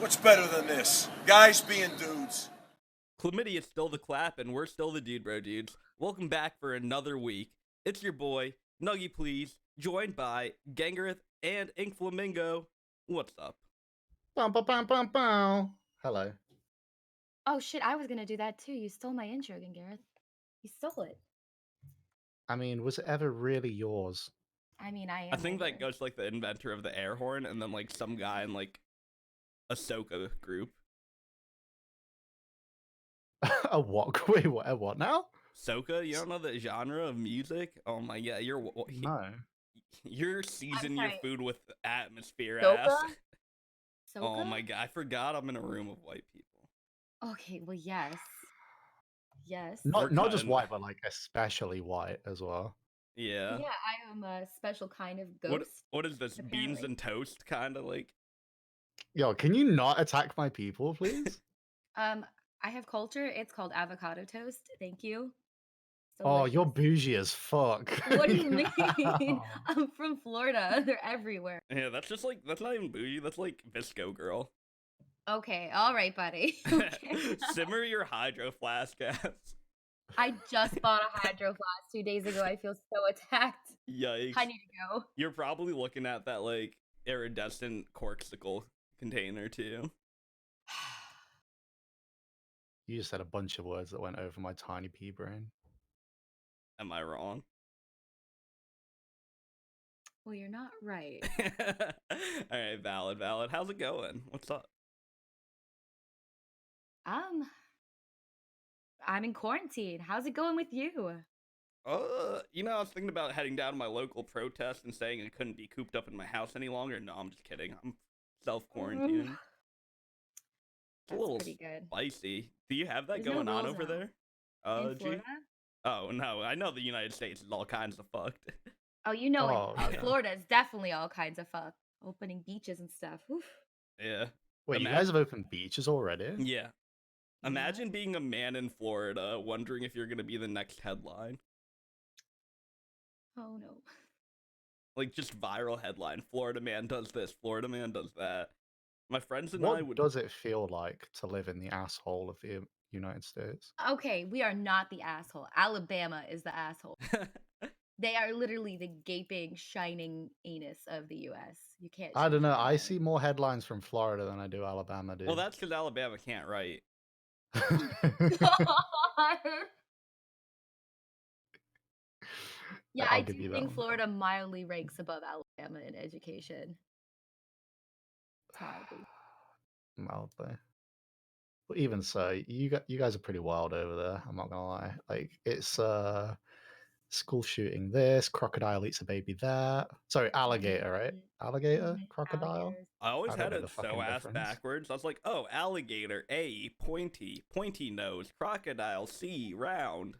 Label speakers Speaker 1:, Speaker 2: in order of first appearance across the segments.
Speaker 1: What's better than this? Guys being dudes.
Speaker 2: Chlamydia is still the clap, and we're still the DudeBroDudes. Welcome back for another week. It's your boy, Nuggy Please, joined by Gangareth and InkFlamingo. What's up?
Speaker 3: Bum, bum, bum, bum, bum. Hello.
Speaker 4: Oh shit, I was gonna do that too. You stole my intro again, Gareth. You stole it.
Speaker 3: I mean, was it ever really yours?
Speaker 4: I mean, I am.
Speaker 2: I think
Speaker 4: older.
Speaker 2: that goes to, like, the inventor of the air horn, and then, like, some guy in, like, a Ahsoka group.
Speaker 3: A what? Wait, what? A what now?
Speaker 2: Ahsoka? You don't know the genre of music? Oh my god,
Speaker 3: No.
Speaker 2: you're seasoning your
Speaker 4: sorry.
Speaker 2: food with atmosphere,
Speaker 4: Soka?
Speaker 2: ass.
Speaker 4: Soka?
Speaker 2: Oh my god, I forgot I'm in a room of white people.
Speaker 4: Okay, well, yes. Yes.
Speaker 2: We're
Speaker 3: Not just
Speaker 2: cutting.
Speaker 3: white, but like especially white as well.
Speaker 2: Yeah.
Speaker 4: Yeah, I am a special kind of ghost.
Speaker 2: What is this? Beans
Speaker 4: apparently.
Speaker 2: and toast, kind of like.
Speaker 3: Yo, can you not attack my people, please?
Speaker 4: I have culture. It's called avocado toast. Thank you.
Speaker 3: Oh, you're
Speaker 4: Delicious.
Speaker 3: bougie as fuck.
Speaker 4: What do you mean? I'm from Florida. They're everywhere.
Speaker 2: Yeah, that's just like, that's not even bougie. That's like Visco girl.
Speaker 4: Okay, all right, buddy. Okay.
Speaker 2: Simmer your hydro flask ass.
Speaker 4: I just bought a hydro flask 2 days ago. I feel so attacked.
Speaker 2: Yikes.
Speaker 4: I need to go.
Speaker 2: You're probably looking at that like iridescent corksicle container too.
Speaker 3: You just said a bunch of words that went over my tiny pea brain.
Speaker 2: Am I wrong?
Speaker 4: Well, you're not right.
Speaker 2: Alright, valid. How's it going? What's up?
Speaker 4: I'm in quarantine. How's it going with you?
Speaker 2: You know, I was thinking about heading down to my local protest and saying I couldn't be cooped up in my house any longer. No, I'm just kidding. I'm self-quarantining. It's a little
Speaker 4: pretty good.
Speaker 2: spicy. Do you have that
Speaker 4: There's no
Speaker 2: going on
Speaker 4: rules
Speaker 2: over
Speaker 4: out.
Speaker 2: there?
Speaker 4: In Florida?
Speaker 2: Oh, no. I know the United States is all kinds of fucked.
Speaker 4: Oh, you know,
Speaker 3: Oh,
Speaker 4: in
Speaker 3: yeah.
Speaker 4: Florida is definitely all kinds of fuck. Opening beaches and stuff. Oof.
Speaker 2: Yeah.
Speaker 3: Wait, you guys have opened beaches already?
Speaker 2: Yeah.
Speaker 4: Yeah.
Speaker 2: Imagine being a man in Florida wondering if you're going to be the next headline.
Speaker 4: Oh no.
Speaker 2: Like, just viral headline. Florida man does this. Florida man does that. My friends and I
Speaker 3: What
Speaker 2: would...
Speaker 3: does it feel like to live in the asshole of the United States?
Speaker 4: Okay, we are not the asshole. Alabama is the asshole. They are literally the gaping, shining anus of the U.S. You can't.
Speaker 3: I don't know.
Speaker 4: change
Speaker 3: I
Speaker 4: that.
Speaker 3: see more headlines from Florida than I do Alabama, dude.
Speaker 2: Well, that's because Alabama can't write.
Speaker 4: Yeah,
Speaker 3: I'll
Speaker 4: I
Speaker 3: give
Speaker 4: do
Speaker 3: you that
Speaker 4: think
Speaker 3: one.
Speaker 4: Florida mildly ranks above Alabama in education. Mildly.
Speaker 3: Mildly. But even so, you guys are pretty wild over there. I'm not gonna lie. Like it's school shooting this, crocodile eats a baby that. Sorry, alligator, right? Alligator, crocodile.
Speaker 4: Alligators.
Speaker 2: I always
Speaker 3: I don't
Speaker 2: had
Speaker 3: know
Speaker 2: it
Speaker 3: the
Speaker 2: so
Speaker 3: fucking
Speaker 2: ass
Speaker 3: difference.
Speaker 2: backwards. I was like, oh, alligator, A, pointy nose, crocodile, C, round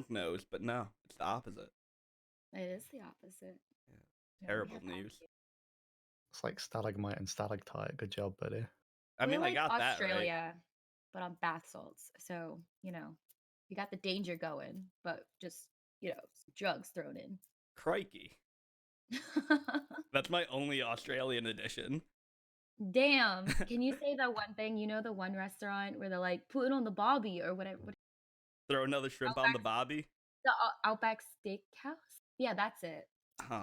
Speaker 2: nose. But no, it's the opposite.
Speaker 4: It is the opposite.
Speaker 2: Yeah.
Speaker 4: No, we
Speaker 2: Terrible
Speaker 4: have
Speaker 2: news.
Speaker 3: It's like stalagmite and stalactite. Good job, buddy.
Speaker 2: I mean,
Speaker 4: We're like
Speaker 2: I got
Speaker 4: Australia,
Speaker 2: that right.
Speaker 4: but on bath salts. So, you got the danger going, but just, drugs thrown in.
Speaker 2: Crikey. That's my only Australian edition.
Speaker 4: Damn. Can you say that one thing? You know the one restaurant where they're like, put it on the barbie or whatever.
Speaker 2: Throw another shrimp on the bobby?
Speaker 4: The Outback Steakhouse? Yeah, that's it.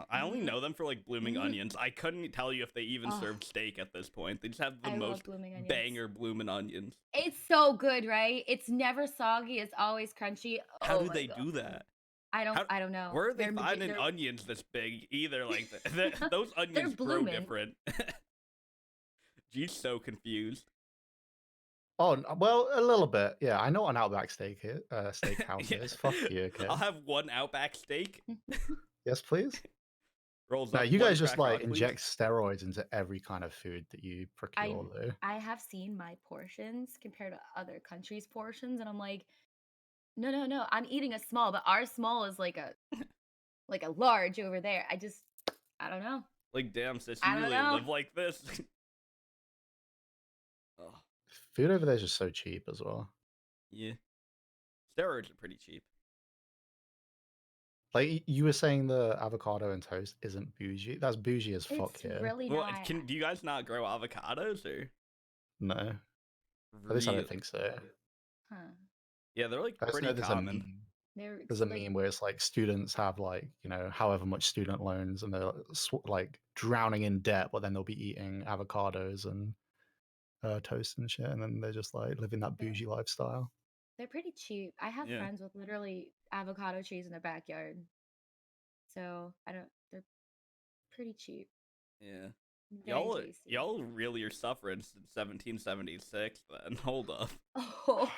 Speaker 2: I only know them for like blooming
Speaker 4: Mhm.
Speaker 2: onions. I couldn't tell you if they even
Speaker 4: Oh.
Speaker 2: served steak at this point. They just have the
Speaker 4: I love
Speaker 2: most
Speaker 4: blooming onions.
Speaker 2: banger blooming onions.
Speaker 4: It's so good, right? It's never soggy. It's always crunchy.
Speaker 2: How
Speaker 4: Oh
Speaker 2: do
Speaker 4: my
Speaker 2: they
Speaker 4: God.
Speaker 2: do that?
Speaker 4: I don't know.
Speaker 2: Where are they
Speaker 4: They're
Speaker 2: finding
Speaker 4: they're-
Speaker 2: onions this big? Either like those onions grow
Speaker 4: blooming.
Speaker 2: different. She's so confused.
Speaker 3: Oh well, a little bit. Yeah, I know what an Outback steakhouse
Speaker 2: Yeah.
Speaker 3: is. Fuck you, okay?
Speaker 2: I'll have one Outback steak.
Speaker 3: Yes, please.
Speaker 2: Rolls
Speaker 3: No,
Speaker 2: up.
Speaker 3: you
Speaker 2: one
Speaker 3: guys just
Speaker 2: crack
Speaker 3: like
Speaker 2: rock, please.
Speaker 3: inject steroids into every kind of food that you procure, though.
Speaker 4: I have seen my portions compared to other countries' portions, and I'm like, no. I'm eating a small, but our small is like a large over there. I don't know.
Speaker 2: Like, damn, sis,
Speaker 4: I
Speaker 2: you
Speaker 4: don't
Speaker 2: really
Speaker 4: know.
Speaker 2: live like this. Oh,
Speaker 3: Food over there is just so cheap as well.
Speaker 2: yeah. Steroids are pretty cheap.
Speaker 3: Like you were saying, the avocado and toast isn't bougie. That's bougie as fuck
Speaker 4: It's
Speaker 3: here.
Speaker 4: really
Speaker 2: Well,
Speaker 4: not.
Speaker 2: do you guys not grow avocados or?
Speaker 3: No, at least I don't think so.
Speaker 4: Huh.
Speaker 2: Yeah, they're like
Speaker 3: I just
Speaker 2: pretty
Speaker 3: know there's
Speaker 2: common.
Speaker 3: a meme.
Speaker 4: They're
Speaker 3: There's a
Speaker 4: like,
Speaker 3: meme where it's like students have like, you know, however much student loans, and they're like drowning in debt, but then they'll be eating avocados and toast and shit, and then they're just like living that
Speaker 4: yeah,
Speaker 3: bougie lifestyle.
Speaker 4: they're pretty cheap. I have
Speaker 2: Yeah.
Speaker 4: friends with literally avocado trees in their backyard. So I don't. They're pretty cheap.
Speaker 2: Yeah.
Speaker 4: Very tasty.
Speaker 2: Y'all really are suffering since 1776 then. Hold up.
Speaker 4: Oh.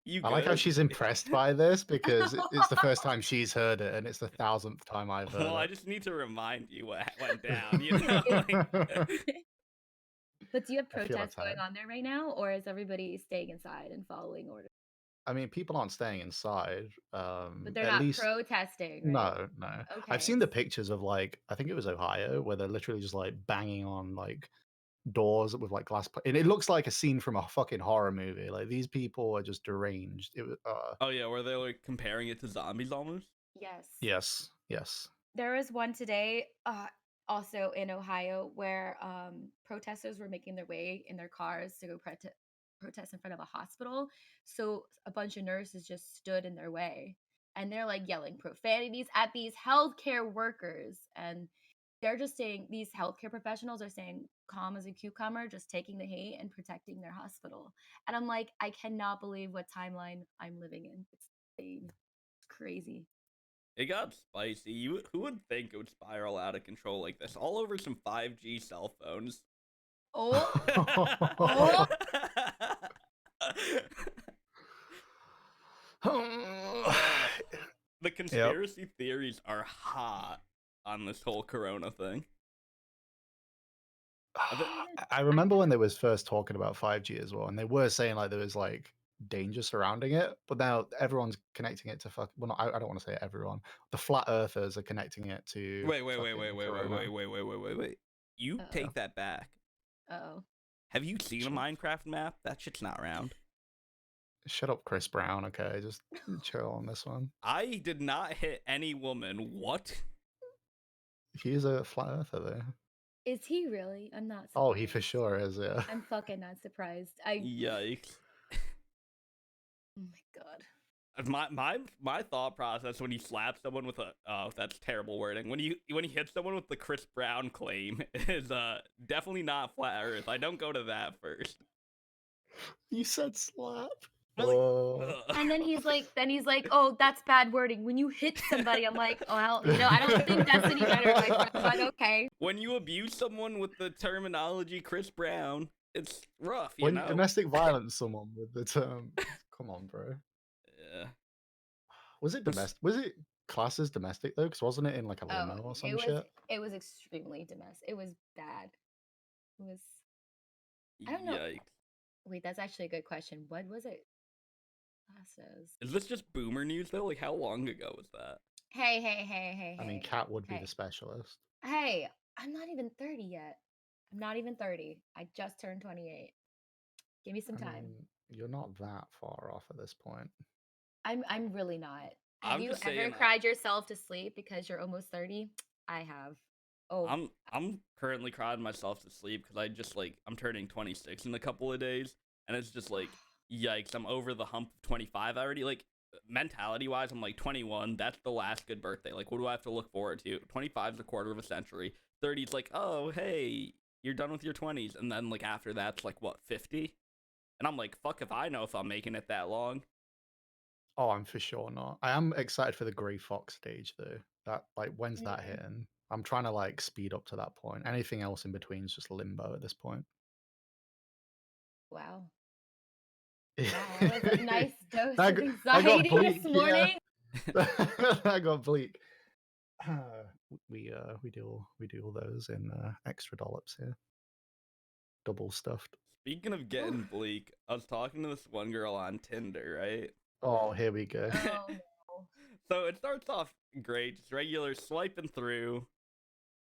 Speaker 2: You
Speaker 3: I like how
Speaker 2: good?
Speaker 3: she's impressed by this because it's the first time she's heard it, and it's the 1000th time I've heard
Speaker 2: Well, I
Speaker 3: it.
Speaker 2: just need to remind you what went down, you know?
Speaker 4: But do you have
Speaker 3: I feel
Speaker 4: protests going
Speaker 3: attacked.
Speaker 4: on there right now, or is everybody staying inside and following orders?
Speaker 3: I mean, people aren't staying inside.
Speaker 4: But they're
Speaker 3: At
Speaker 4: not
Speaker 3: least
Speaker 4: protesting, right?
Speaker 3: no. I've
Speaker 4: Okay.
Speaker 3: seen the pictures of like I think it was Ohio where they're literally just like banging on like doors with like and it looks like a scene from a fucking horror movie. Like these people are just deranged. It was
Speaker 2: Oh yeah, were they like comparing it to zombies almost?
Speaker 4: Yes.
Speaker 3: yes.
Speaker 4: There was one today, also in Ohio, where protesters were making their way in their cars to go protest in front of a hospital. So a bunch of nurses just stood in their way, and they're like yelling profanities at these healthcare workers. And they're just saying, these healthcare professionals are saying, calm as a cucumber, just taking the hate and protecting their hospital. And I'm like, I cannot believe what timeline I'm living in. It's insane. It's crazy.
Speaker 2: It got spicy. Who would think it would spiral out of control like this? All over some 5G cell phones.
Speaker 4: Oh, oh.
Speaker 2: The conspiracy theories are hot on this whole corona thing.
Speaker 3: I remember when they was first talking about 5G as well, and they were saying like there was like danger surrounding it, but now everyone's connecting it to well, not, I don't want to say everyone. The flat earthers are connecting it to
Speaker 2: Wait.
Speaker 3: fucking corona.
Speaker 2: You
Speaker 4: Uh-oh.
Speaker 2: take that back.
Speaker 4: Oh.
Speaker 2: Have you seen a
Speaker 3: Sure.
Speaker 2: Minecraft map? That shit's not around.
Speaker 3: Shut up, Chris Brown. Okay, just chill on this one.
Speaker 2: I did not hit any woman. What?
Speaker 3: He is a flat earther though.
Speaker 4: Is he really? I'm not surprised.
Speaker 3: Oh, he for sure is. Yeah.
Speaker 4: I'm fucking not surprised.
Speaker 2: Yikes.
Speaker 4: Oh my god.
Speaker 2: My thought process when you slap someone with a that's terrible wording, when you hit someone with the Chris Brown claim is definitely not flat earth. I don't go to that first.
Speaker 3: You said slap.
Speaker 2: Ugh.
Speaker 4: And then he's like, oh, that's bad wording. When you hit somebody, I'm like, well, I don't think that's any better, my friend, but okay.
Speaker 2: When you abuse someone with the terminology Chris Brown, it's rough, you
Speaker 3: When
Speaker 2: know.
Speaker 3: domestic violence, someone with the term. Come on, bro.
Speaker 2: Yeah.
Speaker 3: Was it domestic? Was it classed as domestic though? Because wasn't it in like a limo or some shit?
Speaker 4: It was extremely domestic. It was bad. It was. I don't know.
Speaker 2: Yikes.
Speaker 4: Wait, that's actually a good question. What was it classed as?
Speaker 2: Is this just boomer news though? Like how long ago was that?
Speaker 4: Hey.
Speaker 3: I mean, Katt would be
Speaker 4: Hey.
Speaker 3: the specialist.
Speaker 4: Hey, I'm not even 30 yet. I'm not even 30. I just turned 28. Give me some
Speaker 3: I
Speaker 4: time.
Speaker 3: mean, you're not that far off at this point.
Speaker 4: I'm really not. Have
Speaker 2: I'm
Speaker 4: you
Speaker 2: just
Speaker 4: ever
Speaker 2: saying,
Speaker 4: cried yourself to sleep because you're almost 30? I have. Oh,
Speaker 2: I'm currently crying myself to sleep because I just like I'm turning 26 in a couple of days, and it's just like yikes, I'm over the hump of 25 already. Like mentality wise, I'm like 21. That's the last good birthday. Like what do I have to look forward to? 25 is a quarter of a century. 30 is like, oh hey, you're done with your 20s, and then like after that's like what 50, and I'm like fuck if I know if I'm making it that long.
Speaker 3: Oh, I'm for sure not. I am excited for the Grey Fox stage though. That like when's that
Speaker 4: Mm.
Speaker 3: hitting? I'm trying to like speed up to that point. Anything else in between is just limbo at this point.
Speaker 4: wow. Wow, that was a nice dose
Speaker 3: I
Speaker 4: of
Speaker 3: got- I got
Speaker 4: anxiety
Speaker 3: bleak,
Speaker 4: this
Speaker 3: yeah.
Speaker 4: morning.
Speaker 3: I got bleak. We do all those in extra dollops here. Double stuffed.
Speaker 2: Speaking of getting bleak, I was talking to this one girl on Tinder, right?
Speaker 3: Oh, here we go.
Speaker 4: Oh no.
Speaker 2: So it starts off great, just regular swiping through,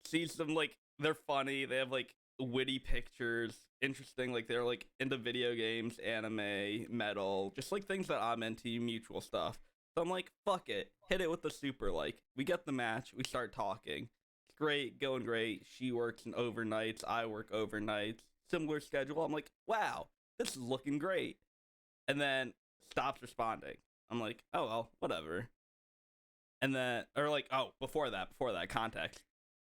Speaker 2: see some like they're funny, they have like witty pictures, interesting, like they're like into video games, anime, metal, just like things that I'm into, mutual stuff. So I'm like, fuck it, hit it with the super like. We get the match, we start talking. great, going great. She works in overnights. I work overnights. Similar schedule. I'm like, wow, this is looking great. And then stops responding. I'm like, oh, well, whatever. And then, or like, oh, before that, context.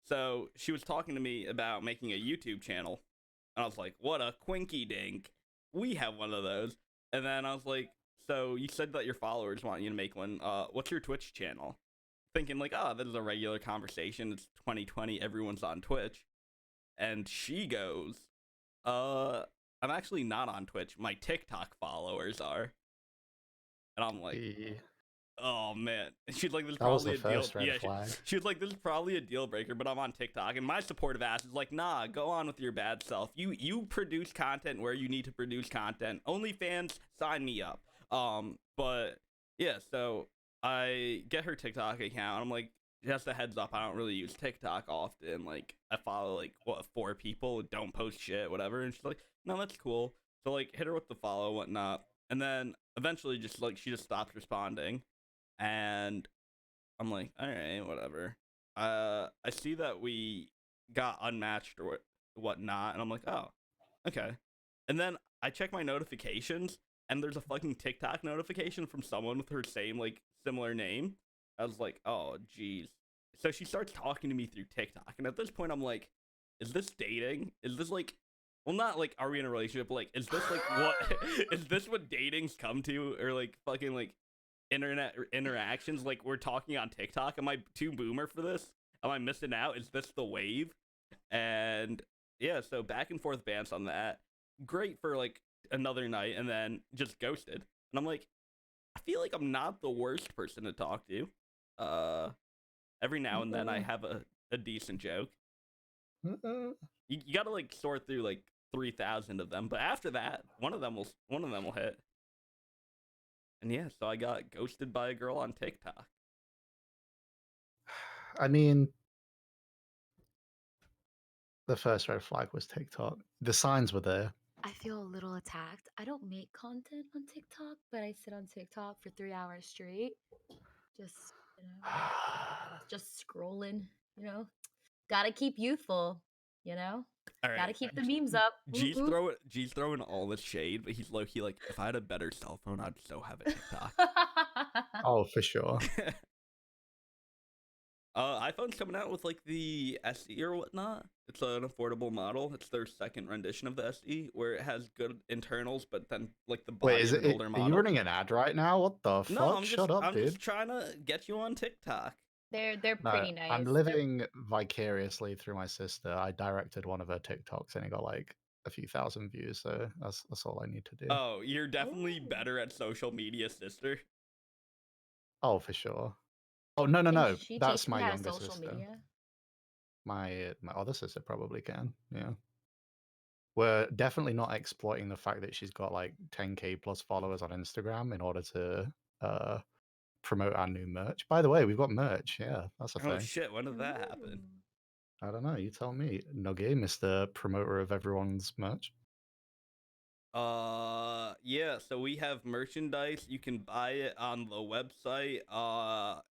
Speaker 2: So she was talking to me about making a YouTube channel. And I was like, what a quinky dink. We have one of those. And then I was like, so you said that your followers want you to make one. What's your Twitch channel? Thinking like, oh, this is a regular conversation. It's 2020. Everyone's on Twitch. And she goes, I'm actually not on Twitch. My TikTok followers are. And I'm like, oh man. She's like, this is
Speaker 3: That was
Speaker 2: probably
Speaker 3: the
Speaker 2: a deal.
Speaker 3: first red flag.
Speaker 2: She was like, this is probably a deal breaker, but I'm on TikTok. And my supportive ass is like, nah, go on with your bad self. You produce content where you need to produce content. OnlyFans, sign me up. But yeah, so I get her TikTok account. I'm like, just a heads up, I don't really use TikTok often. Like, I follow like 4 people, don't post shit, whatever. And she's like, no, that's cool. So like, hit her with the follow, whatnot. And then eventually, just like, she just stopped responding. And I'm like, all right, whatever. I see that we got unmatched or whatnot, and I'm like, oh, okay. And then I check my notifications, and there's a fucking TikTok notification from someone with her same, like, similar name. I was like, oh, geez. So she starts talking to me through TikTok, and at this point, I'm like, is this dating? Is this, like, well, not, like, are we in a relationship, but, like, is this, like, what, is this what dating's come to, or, like, fucking, like, internet interactions? Like, we're talking on TikTok. Am I too boomer for this? Am I missing out? Is this the wave? And yeah, so back and forth bants on that. Great for like another night, and then just ghosted. And I'm like, I feel like I'm not the worst person to talk to. Every now and then I have a decent joke. You gotta like sort through like 3,000 of them, but after that, one of them will hit. And yeah, so I got ghosted by a girl on TikTok.
Speaker 3: I mean, the first red flag was TikTok. The signs were there.
Speaker 4: I feel a little attacked. I don't make content on TikTok, but I sit on TikTok for 3 hours straight. Just, just scrolling, Gotta keep youthful,
Speaker 2: All right.
Speaker 4: Gotta keep the memes up.
Speaker 2: G's throwing all this shade, but he's low-key like, if I had a better cell phone, I'd so have a TikTok.
Speaker 3: Oh, for sure.
Speaker 2: iPhone's coming out with like the SE or whatnot. It's an affordable model. It's their second rendition of the SE, where it has good internals, but then like the body of an older model.
Speaker 3: Are you running an ad right now? What the fuck?
Speaker 2: No,
Speaker 3: Shut up,
Speaker 2: I'm
Speaker 3: dude.
Speaker 2: just trying to get you on TikTok.
Speaker 4: They're pretty nice.
Speaker 3: I'm living vicariously through my sister. I directed one of her TikToks and it got like a few thousand views, so that's all I need to do.
Speaker 2: Oh, you're definitely better at social media, sister.
Speaker 3: Oh, for sure. Oh no, that's my younger
Speaker 4: social
Speaker 3: sister.
Speaker 4: Media?
Speaker 3: My other sister probably can. Yeah. We're definitely not exploiting the fact that she's got like 10K plus followers on Instagram in order to promote our new merch. By the way, we've got merch. Yeah, that's a thing.
Speaker 2: Oh shit, when did that happen?
Speaker 3: I don't know. You tell me, Nuggy, Mr. Promoter of everyone's merch.
Speaker 2: Yeah, so we have merchandise. You can buy it on the website.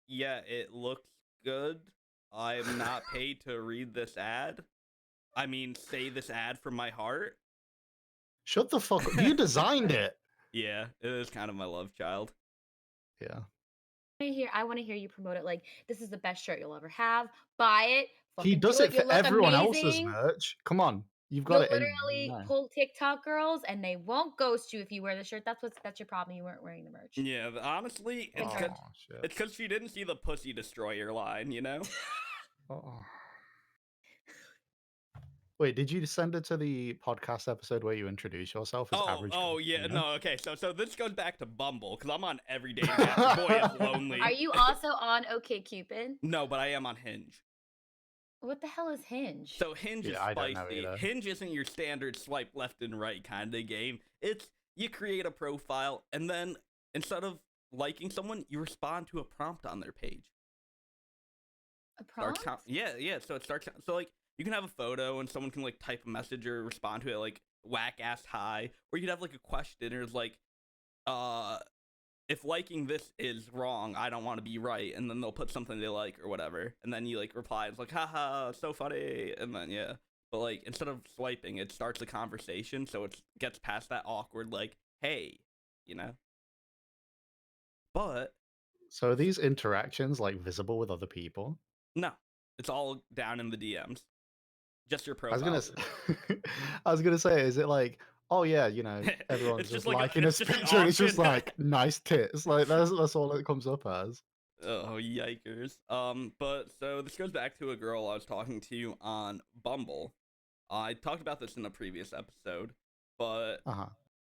Speaker 2: Yeah, it looks good. I am not paid to read this ad. I mean, say this ad from my heart.
Speaker 3: Shut the fuck up. You designed it.
Speaker 2: Yeah, it is kind of my love child.
Speaker 3: Yeah.
Speaker 4: I want to hear you promote it. Like, this is the best shirt you'll ever have. Buy it.
Speaker 3: He does it for everyone else's merch. Come on. You've got
Speaker 4: You'll
Speaker 3: it
Speaker 4: literally pull TikTok girls, and they won't ghost you if you wear the shirt. That's your problem. You weren't wearing the merch.
Speaker 2: Yeah, honestly, it's because she didn't see the Pussy Destroyer line, you know?
Speaker 3: Oh. Wait, did you send it to the podcast episode where you introduce yourself as average?
Speaker 2: Oh, yeah, no, okay. So this goes back to Bumble, because I'm on every dating app. Boy, is lonely.
Speaker 4: Are you also on OkCupid?
Speaker 2: No, but I am on Hinge.
Speaker 4: What the hell is Hinge?
Speaker 2: So Hinge is spicy. Hinge isn't your standard swipe left and right kind of game. It's you create a profile, and then instead of liking someone, you respond to a prompt on their page.
Speaker 4: A prompt?
Speaker 2: Yeah. So it starts. So like you can have a photo, and someone can like type a message or respond to it like whack ass hi, or you could have like a question, or it's like, if liking this is wrong, I don't want to be right, and then they'll put something they like or whatever, and then you like reply, it's like, haha, so funny, and then yeah. But like instead of swiping, it starts a conversation, so it gets past that awkward like, hey, you know. But
Speaker 3: So are these interactions like visible with other people?
Speaker 2: no, it's all down in the DMs. Just your
Speaker 3: I was
Speaker 2: profile.
Speaker 3: I was gonna say, is it like, oh yeah, you know, everyone's
Speaker 2: It's
Speaker 3: just
Speaker 2: just like
Speaker 3: liking
Speaker 2: it's
Speaker 3: this
Speaker 2: just an
Speaker 3: picture, and it's just
Speaker 2: option.
Speaker 3: like nice tits, like that's all it comes up as.
Speaker 2: Oh, yikers. But so this goes back to a girl I was talking to on Bumble. I talked about this in a previous episode, but
Speaker 3: Uh-huh.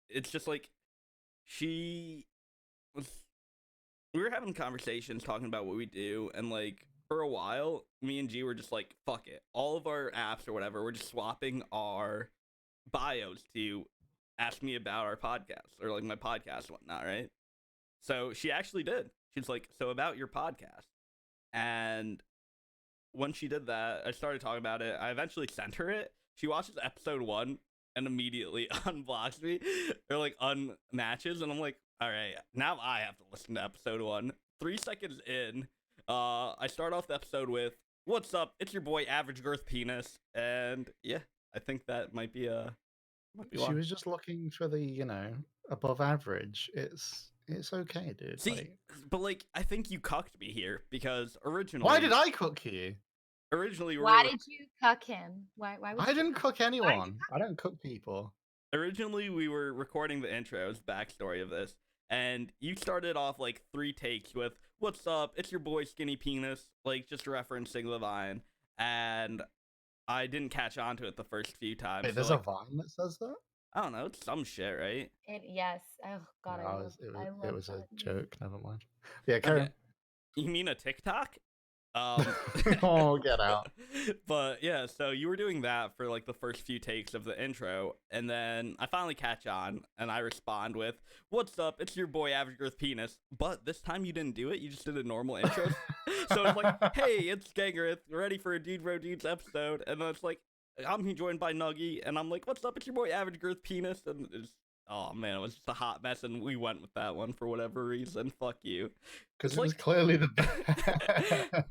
Speaker 2: it's just like she was. We were having conversations talking about what we do, and like for a while, me and G were just like, fuck it. All of our apps or whatever, we're just swapping our bios to ask me about our podcast or like my podcast and whatnot, right? So she actually did. She's like, so about your podcast. And when she did that, I started talking about it. I eventually sent her it. She watches episode 1 and immediately unblocks me or like unmatches. And I'm like, all right, now I have to listen to episode 1. 3 seconds in, I start off the episode with, what's up? It's your boy, Average Girth Penis. And yeah, I think that might be
Speaker 3: She
Speaker 2: one.
Speaker 3: was just looking for the, you know, above average. It's okay, dude.
Speaker 2: See,
Speaker 3: Like,
Speaker 2: but like, I think you cucked me here because originally.
Speaker 3: why did I cook you?
Speaker 2: Originally,
Speaker 4: Why did you cuck him? Why would
Speaker 3: I
Speaker 4: you
Speaker 3: didn't cook
Speaker 4: why did you
Speaker 3: anyone.
Speaker 4: cuck
Speaker 3: I don't cook people.
Speaker 2: Originally we were recording the intros, backstory of this, and you started off like 3 takes with "What's up? It's your boy Skinny Penis," like just referencing the Vine, and I didn't catch on to it the first few times.
Speaker 3: Wait,
Speaker 2: So
Speaker 3: there's
Speaker 2: like,
Speaker 3: a Vine that says that?
Speaker 2: I don't know, it's some shit, right?
Speaker 4: Yes. Oh God,
Speaker 3: No,
Speaker 4: I
Speaker 3: it
Speaker 4: love
Speaker 3: was a
Speaker 4: that.
Speaker 3: joke. Never mind. Yeah,
Speaker 2: Okay,
Speaker 3: Karen.
Speaker 2: you mean a TikTok?
Speaker 3: Oh, get out.
Speaker 2: But yeah, so you were doing that for like the first few takes of the intro, and then I finally catch on, and I respond with, "What's up? It's your boy Average Girth Penis." But this time you didn't do it; you just did a normal intro. So it's like, "Hey, it's Gangreth, ready for a DudeBroDudes episode," and then it's like, "I'm joined by Nuggy," and I'm like, "What's up? It's your boy Average Girth Penis," and it's. Oh man, it was just a hot mess, and we went with that one for whatever reason. Fuck you.
Speaker 3: Because
Speaker 2: It's
Speaker 3: it was
Speaker 2: like
Speaker 3: clearly the best.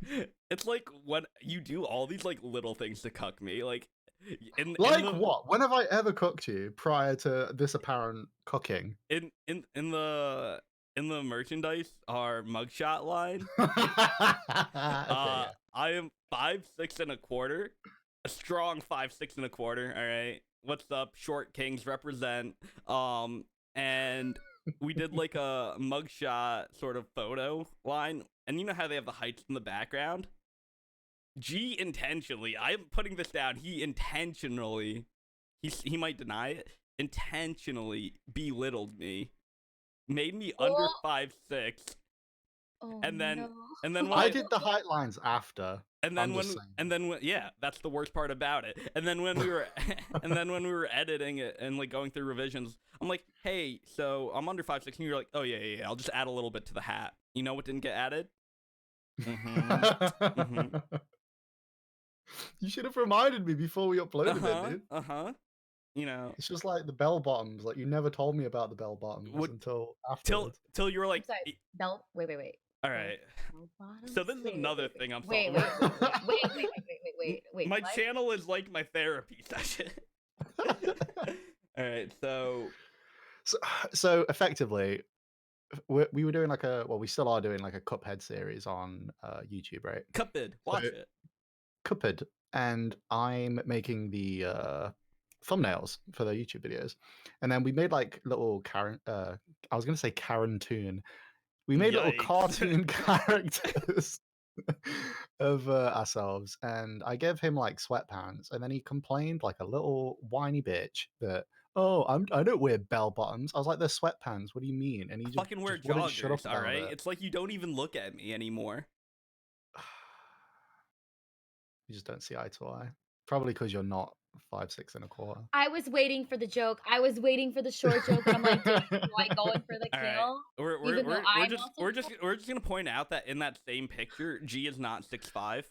Speaker 2: it's like when you do all these like little things to cuck me, like
Speaker 3: Like what? When have I ever cooked you prior to this apparent cooking?
Speaker 2: in the merchandise, our mugshot line.
Speaker 3: Okay,
Speaker 2: I am 5'6.25", a strong 5'6.25". All right, what's up, short kings represent. And we did like a mugshot sort of photo line, and you know how they have the heights in the background. G intentionally, I'm putting this down. He intentionally, he might deny it. Intentionally belittled me, made me under
Speaker 4: Oh.
Speaker 2: 5'6",
Speaker 4: Oh
Speaker 2: and then
Speaker 4: no.
Speaker 2: and then when
Speaker 3: I did the height lines after.
Speaker 2: and then when yeah, that's the worst part about it. And then when we were when we were editing it and like going through revisions, I'm like, hey, so I'm under 5'6", and you're like, oh yeah, I'll just add a little bit to the hat. You know what didn't get added?
Speaker 3: You should have reminded me before we uploaded it, dude.
Speaker 2: You know,
Speaker 3: It's just like the bell bottoms. Like you never told me about the bell bottoms until afterwards.
Speaker 2: till you were like,
Speaker 4: I'm sorry. Belt. Wait.
Speaker 2: all right. So this is another thing I'm
Speaker 4: Wait.
Speaker 2: My
Speaker 4: what?
Speaker 2: channel is like my therapy session. All right,
Speaker 3: So effectively, we were doing like we still are doing like a Cuphead series on YouTube, right?
Speaker 2: Cupid, watch it.
Speaker 3: Cuphead, and I'm making the thumbnails for the YouTube videos, and then we made like little Karen. I was gonna say Karen Toon. We made little
Speaker 2: Yikes.
Speaker 3: cartoon characters of ourselves, and I gave him like sweatpants, and then he complained like a little whiny bitch that, oh, I don't wear bell bottoms. I was like, they're sweatpants. What do you mean? And he just
Speaker 2: Fucking wear
Speaker 3: wouldn't shut up
Speaker 2: joggers, all
Speaker 3: about
Speaker 2: right?
Speaker 3: it.
Speaker 2: It's like you don't even look at me anymore.
Speaker 3: You just don't see eye to eye. Probably because you're not 5'6.25".
Speaker 4: I was waiting for the joke. I was waiting for the short joke. And I'm like, do I go in for the
Speaker 2: All right.
Speaker 4: kill?
Speaker 2: We're just gonna point out that in that same picture, G is not 6'5".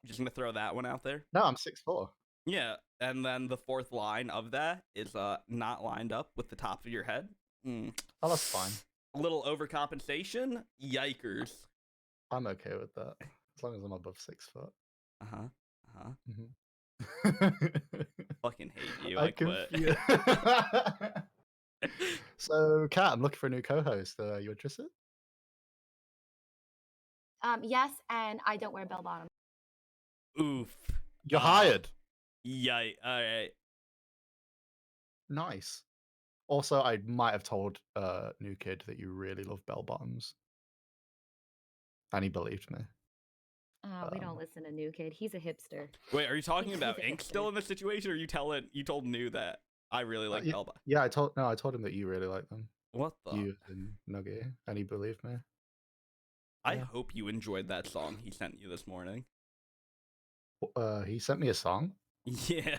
Speaker 2: Just gonna throw that one out there.
Speaker 3: No, I'm 6'4".
Speaker 2: Yeah, and then the fourth line of that is not lined up with the top of your head.
Speaker 3: Oh, that's fine.
Speaker 2: A little overcompensation? Yikers.
Speaker 3: I'm okay with that as long as I'm above 6 foot.
Speaker 2: Fucking hate you.
Speaker 3: I
Speaker 2: I quit.
Speaker 3: So, Kat, I'm looking for a new co-host. You interested?
Speaker 4: Yes, and I don't wear bell bottoms.
Speaker 2: Oof.
Speaker 3: You're hired.
Speaker 2: Yikes. All right.
Speaker 3: Nice. Also, I might have told New Kid that you really love bell bottoms, and he believed me.
Speaker 4: We don't listen to New Kid. He's a hipster.
Speaker 2: Wait, are you talking about
Speaker 4: He's a
Speaker 2: Ink
Speaker 4: hipster.
Speaker 2: still in this situation, or you told New that I really like bell bottoms?
Speaker 3: Yeah, I told him that you really like them.
Speaker 2: What the?
Speaker 3: You and Nugget, and he believed me.
Speaker 2: I
Speaker 3: Yeah.
Speaker 2: hope you enjoyed that song he sent you this morning.
Speaker 3: He sent me a song.
Speaker 2: Yeah.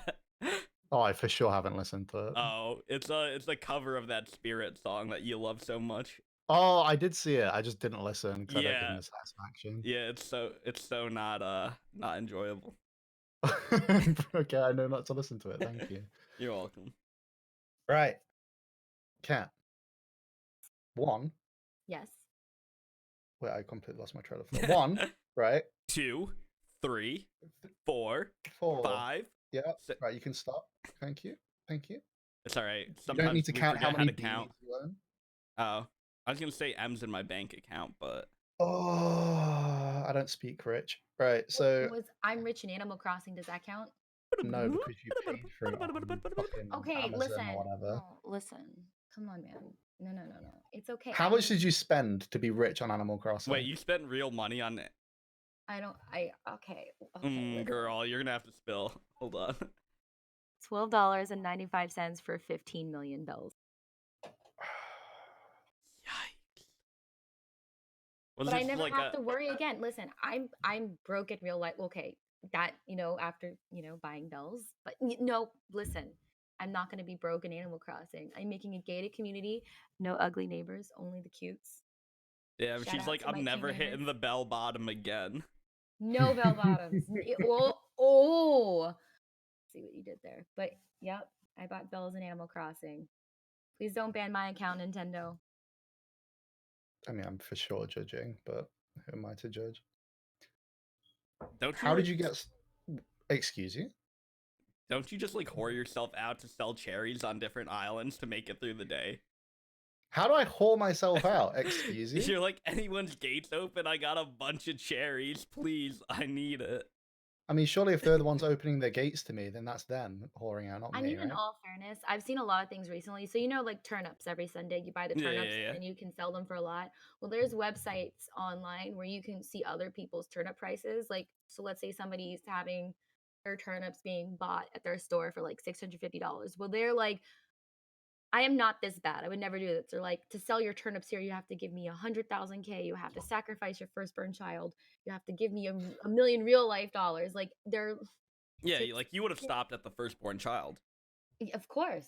Speaker 3: Oh, I for sure haven't listened to it.
Speaker 2: Oh, it's a cover of that Spirit song that you love so much.
Speaker 3: Oh, I did see it. I just didn't listen because I don't give him
Speaker 2: Yeah.
Speaker 3: the satisfaction.
Speaker 2: Yeah, it's so not enjoyable.
Speaker 3: Okay, I know not to listen to it. Thank you.
Speaker 2: You're welcome.
Speaker 3: Right. Cat. 1.
Speaker 4: Yes.
Speaker 3: Wait, I completely lost my trail of thought. 1, right?
Speaker 2: 2, 3, 4,
Speaker 3: 4.
Speaker 2: 5.
Speaker 3: Yeah.
Speaker 2: 6.
Speaker 3: Right, you can stop. Thank you. Thank you.
Speaker 2: It's all right.
Speaker 3: You
Speaker 2: Sometimes
Speaker 3: don't need to
Speaker 2: we
Speaker 3: count how
Speaker 2: forget
Speaker 3: many
Speaker 2: to count.
Speaker 3: beanies you own.
Speaker 2: Oh, I was gonna say M's in my bank account, but
Speaker 3: Oh, I don't speak rich. Right, so
Speaker 4: Was I'm rich in Animal Crossing? Does that count?
Speaker 3: no, because you paid for it on fucking
Speaker 4: Okay,
Speaker 3: Amazon
Speaker 4: listen.
Speaker 3: or whatever.
Speaker 4: No, listen. Come on, man. No. It's okay.
Speaker 3: How much did you spend to be rich on Animal Crossing?
Speaker 2: wait, you spent real money on it?
Speaker 4: Okay. Listen.
Speaker 2: Girl, you're gonna have to spill. Hold on.
Speaker 4: $12.95 for 15 million bells.
Speaker 2: Yikes. Was
Speaker 4: But I
Speaker 2: this
Speaker 4: never
Speaker 2: like
Speaker 4: have to worry again. Listen, I'm broke in real life. Okay, that after buying bells. But no, listen, I'm not gonna be broke in Animal Crossing. I'm making a gated community. No ugly neighbors, only the cutes.
Speaker 2: Yeah,
Speaker 4: Shout
Speaker 2: she's
Speaker 4: out
Speaker 2: like,
Speaker 4: to my
Speaker 2: I'm never
Speaker 4: team
Speaker 2: hitting
Speaker 4: members.
Speaker 2: the bell bottom again.
Speaker 4: No bell bottoms. Oh. See what you did there. But yep, I bought bells in Animal Crossing. Please don't ban my account, Nintendo.
Speaker 3: I mean, I'm for sure judging, but who am I to judge?
Speaker 2: Don't you?
Speaker 3: How did you get? Excuse you?
Speaker 2: Don't you just like whore yourself out to sell cherries on different islands to make it through the day?
Speaker 3: How do I haul myself out? Excuse you?
Speaker 2: You're like, anyone's gates open, I got a bunch of cherries. Please, I need it.
Speaker 3: I mean, surely if they're the ones opening their gates to me, then that's them whoring out, not
Speaker 4: I
Speaker 3: me,
Speaker 4: mean,
Speaker 3: right?
Speaker 4: in all fairness, I've seen a lot of things recently. So, like turnips every Sunday, you buy the
Speaker 2: Yeah,
Speaker 4: turnips
Speaker 2: yeah.
Speaker 4: and you can sell them for a lot. Well, there's websites online where you can see other people's turnip prices. Like, so let's say somebody's having their turnips being bought at their store for like $650. Well, they're like, I am not this bad. I would never do this. They're like, to sell your turnips here, you have to give me 100,000 K. You have to sacrifice your firstborn child. You have to give me a million real life dollars. Like, they're.
Speaker 2: Yeah, you would have stopped at the firstborn child.
Speaker 4: Of course.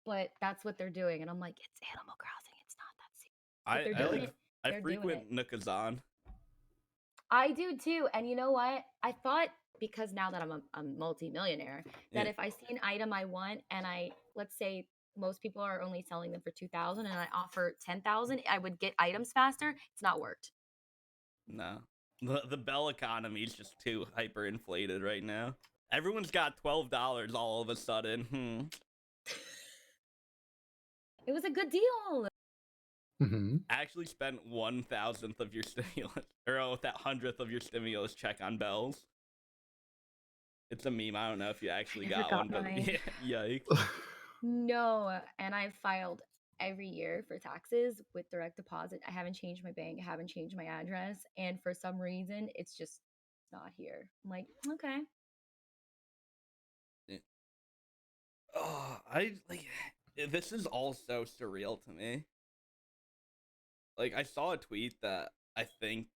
Speaker 4: But that's what they're doing. And I'm like, it's Animal Crossing. It's not that serious. But they're doing it.
Speaker 2: I
Speaker 4: They're doing
Speaker 2: frequent
Speaker 4: it.
Speaker 2: Nookazon.
Speaker 4: I do too. And you know what? I thought, because now that I'm a multi-millionaire, that
Speaker 2: Yeah.
Speaker 4: if I see an item I want and let's say most people are only selling them for 2,000 and I offer 10,000, I would get items faster. It's not worked.
Speaker 2: No. The bell economy is just too hyperinflated right now. Everyone's got $12 all of a sudden.
Speaker 4: It was a good deal.
Speaker 3: Mm-hmm.
Speaker 2: Actually spent 1,000th of your stimulus, or that 100th of your stimulus check on bells. It's a meme. I don't know if you actually got one, but yeah, yikes.
Speaker 4: No, and I've filed every year for taxes with direct deposit. I haven't changed my bank, I haven't changed my address, and for some reason, it's just not here. I'm like, okay.
Speaker 2: Oh, this is all so surreal to me. Like, I saw a tweet that I think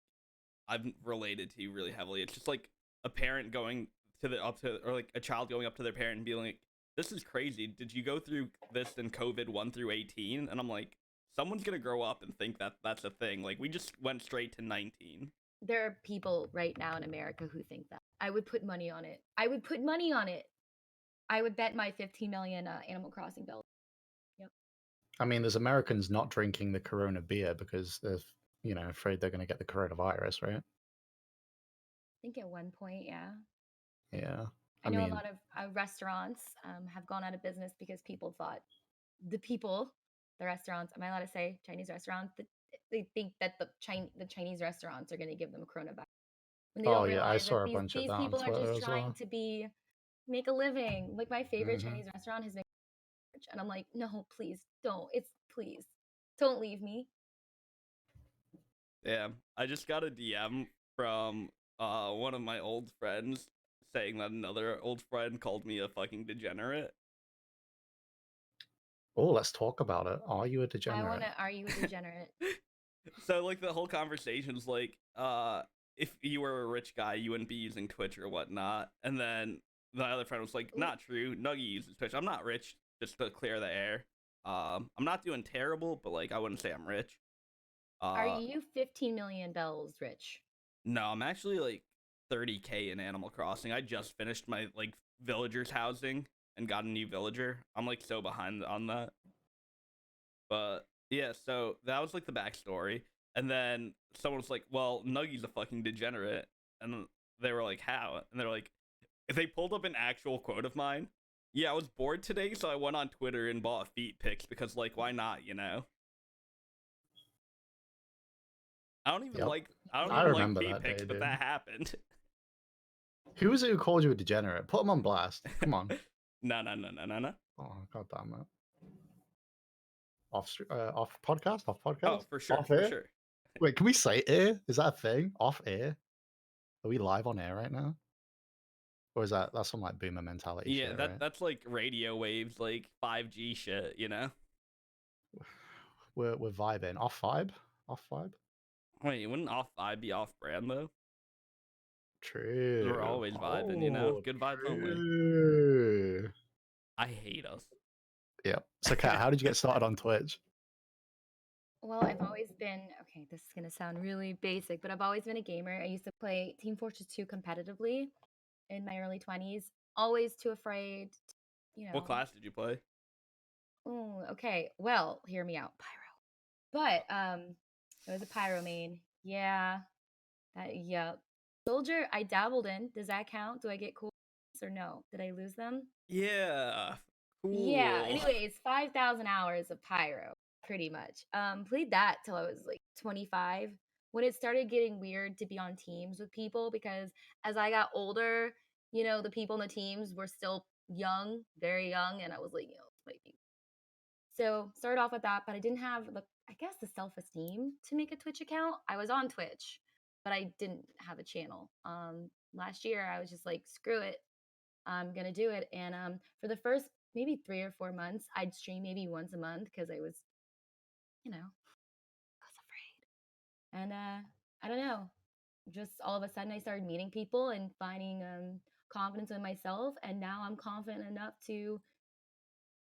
Speaker 2: I've related to really heavily. It's just like a parent going or like a child going up to their parent and being like, "This is crazy. Did you go through this in COVID 1 through 18?" And I'm like, someone's gonna grow up and think that that's a thing. Like, we just went straight to 19.
Speaker 4: There are people right now in America who think that. I would put money on it. I would bet my 15 million Animal Crossing bells. Yep.
Speaker 3: I mean, there's Americans not drinking the Corona beer because they're, afraid they're going to get the coronavirus, right?
Speaker 4: I think at one point, yeah.
Speaker 3: Yeah.
Speaker 4: I know a lot of restaurants have gone out of business because people thought the restaurants, am I allowed to say Chinese restaurants? They think that the Chinese restaurants are going to give them coronavirus when they
Speaker 3: Oh
Speaker 4: don't
Speaker 3: yeah, I
Speaker 4: realize
Speaker 3: saw
Speaker 4: that
Speaker 3: a bunch of
Speaker 4: these
Speaker 3: that on
Speaker 4: people are
Speaker 3: Twitter
Speaker 4: just
Speaker 3: as
Speaker 4: trying
Speaker 3: well.
Speaker 4: to make a living. Like my favorite
Speaker 3: Mhm.
Speaker 4: Chinese restaurant has been, and I'm like, no, please don't. Please don't leave me.
Speaker 2: Yeah, I just got a DM from one of my old friends saying that another old friend called me a fucking degenerate.
Speaker 3: Oh, let's talk about it. Are you a degenerate?
Speaker 4: Are you a degenerate?
Speaker 2: So like the whole conversation's like, if you were a rich guy, you wouldn't be using Twitch or whatnot. And then the other friend was like, not true. Nuggy uses Twitch. I'm not rich, just to clear the air. I'm not doing terrible, but like I wouldn't say I'm rich.
Speaker 4: Are you 15 million bells rich?
Speaker 2: No, I'm actually like 30K in Animal Crossing. I just finished my like villagers housing and got a new villager. I'm like so behind on that. But yeah, so that was like the backstory. And then someone was like, well, Nuggy's a fucking degenerate. And they were like, how? And they're like, if they pulled up an actual quote of mine. Yeah, I was bored today, so I went on Twitter and bought feet pics because, like, why not, you know? I don't even
Speaker 3: Yep.
Speaker 2: like
Speaker 3: I remember
Speaker 2: feet
Speaker 3: that
Speaker 2: pics,
Speaker 3: day,
Speaker 2: but
Speaker 3: dude.
Speaker 2: that happened.
Speaker 3: Who was it who called you a degenerate? Put him on blast. Come on.
Speaker 2: No.
Speaker 3: Oh, god damn it. Off podcast? Off podcast?
Speaker 2: Oh, for sure,
Speaker 3: Off
Speaker 2: for
Speaker 3: air?
Speaker 2: sure.
Speaker 3: Wait, can we say air? Is that a thing? Off air? Are we live on air right now? Or is that's some like boomer mentality
Speaker 2: Yeah,
Speaker 3: shit, right?
Speaker 2: that's like radio waves, like 5G shit, you know?
Speaker 3: We're vibing. Off vibe? Off vibe?
Speaker 2: Wait, wouldn't off vibe be off brand though? 'Cause
Speaker 3: True.
Speaker 2: we're always vibing, you know?
Speaker 3: Oh,
Speaker 2: Good vibes only.
Speaker 3: true.
Speaker 2: I hate us.
Speaker 3: Yep. So, Katt, how did you get started on Twitch?
Speaker 4: Well, I've always been, okay, this is going to sound really basic, but I've always been a gamer. I used to play Team Fortress 2 competitively in my early 20s. Always too afraid,
Speaker 2: What class did you play?
Speaker 4: Oh, okay. Well, hear me out, Pyro. But it was a Pyro main. Yeah. Yep. Soldier, I dabbled in. Does that count? Do I get cool or no? Did I lose them?
Speaker 2: Yeah.
Speaker 4: Yeah.
Speaker 2: Cool.
Speaker 4: Anyways, 5,000 hours of Pyro, pretty much. Played that till I was like 25. When it started getting weird to be on teams with people, because as I got older, the people in the teams were still young, very young, and I was like, maybe. So started off with that, but I didn't have the self-esteem to make a Twitch account. I was on Twitch, but I didn't have a channel. Last year I was just like, screw it, I'm gonna do it. And for the first maybe 3 or 4 months, I'd stream maybe once a month because I was, I was afraid. And I don't know, just all of a sudden I started meeting people and finding confidence in myself, and now I'm confident enough to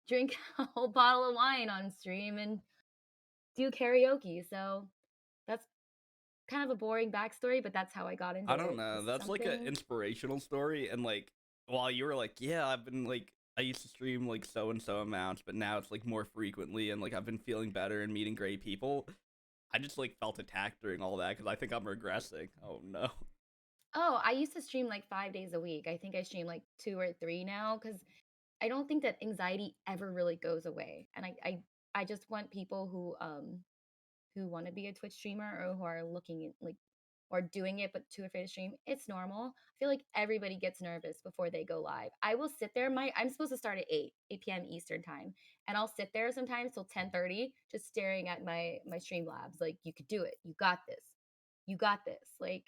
Speaker 4: drink a whole bottle of wine on stream and do karaoke. So that's kind of a boring backstory, but that's how I got into
Speaker 2: I don't
Speaker 4: it.
Speaker 2: know.
Speaker 4: Just
Speaker 2: That's like an
Speaker 4: something.
Speaker 2: inspirational story. And like, while you were like, yeah, I've been like, I used to stream like so and so amounts, but now it's like more frequently, and like I've been feeling better and meeting great people. I just like felt attacked during all that because I think I'm regressing. Oh no.
Speaker 4: Oh, I used to stream like 5 days a week. I think I stream like 2 or 3 now because I don't think that anxiety ever really goes away. And I just want people who want to be a Twitch streamer or who are looking at like or doing it but too afraid to stream. It's normal. I feel like everybody gets nervous before they go live. I will sit there. I'm supposed to start at 8 p.m. Eastern time, and I'll sit there sometimes till 10:30, just staring at my Streamlabs. Like, you could do it. You got this. You got this. Like,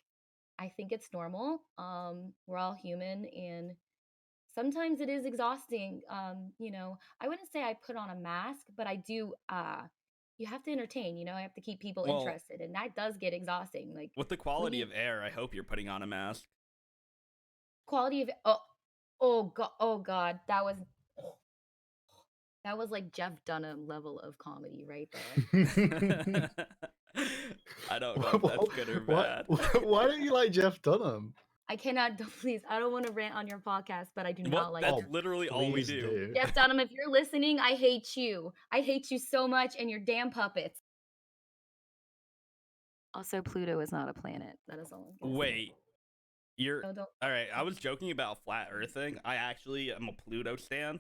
Speaker 4: I think it's normal. We're all human, and sometimes it is exhausting. I wouldn't say I put on a mask, but I do. You have to entertain. I have to keep people
Speaker 2: Well,
Speaker 4: interested, and that does get exhausting. Like,
Speaker 2: with the quality
Speaker 4: we
Speaker 2: of air, I hope you're putting on a mask.
Speaker 4: quality of oh god, that was like Jeff Dunham level of comedy right there.
Speaker 2: I don't know if that's good or
Speaker 3: What?
Speaker 2: bad.
Speaker 3: Why don't you like Jeff Dunham?
Speaker 4: I cannot. Please, I don't want to rant on your podcast, but I do not like.
Speaker 2: That's
Speaker 3: Oh,
Speaker 2: literally all we
Speaker 3: please
Speaker 2: do.
Speaker 4: Jeff Dunham, if you're listening, I hate you. I hate you so much and your damn puppets. Also, Pluto is not a planet. That is all I'm gonna say.
Speaker 2: Wait, you're
Speaker 4: No, don't.
Speaker 2: all right. I was joking about flat earthing. I actually am a Pluto stan.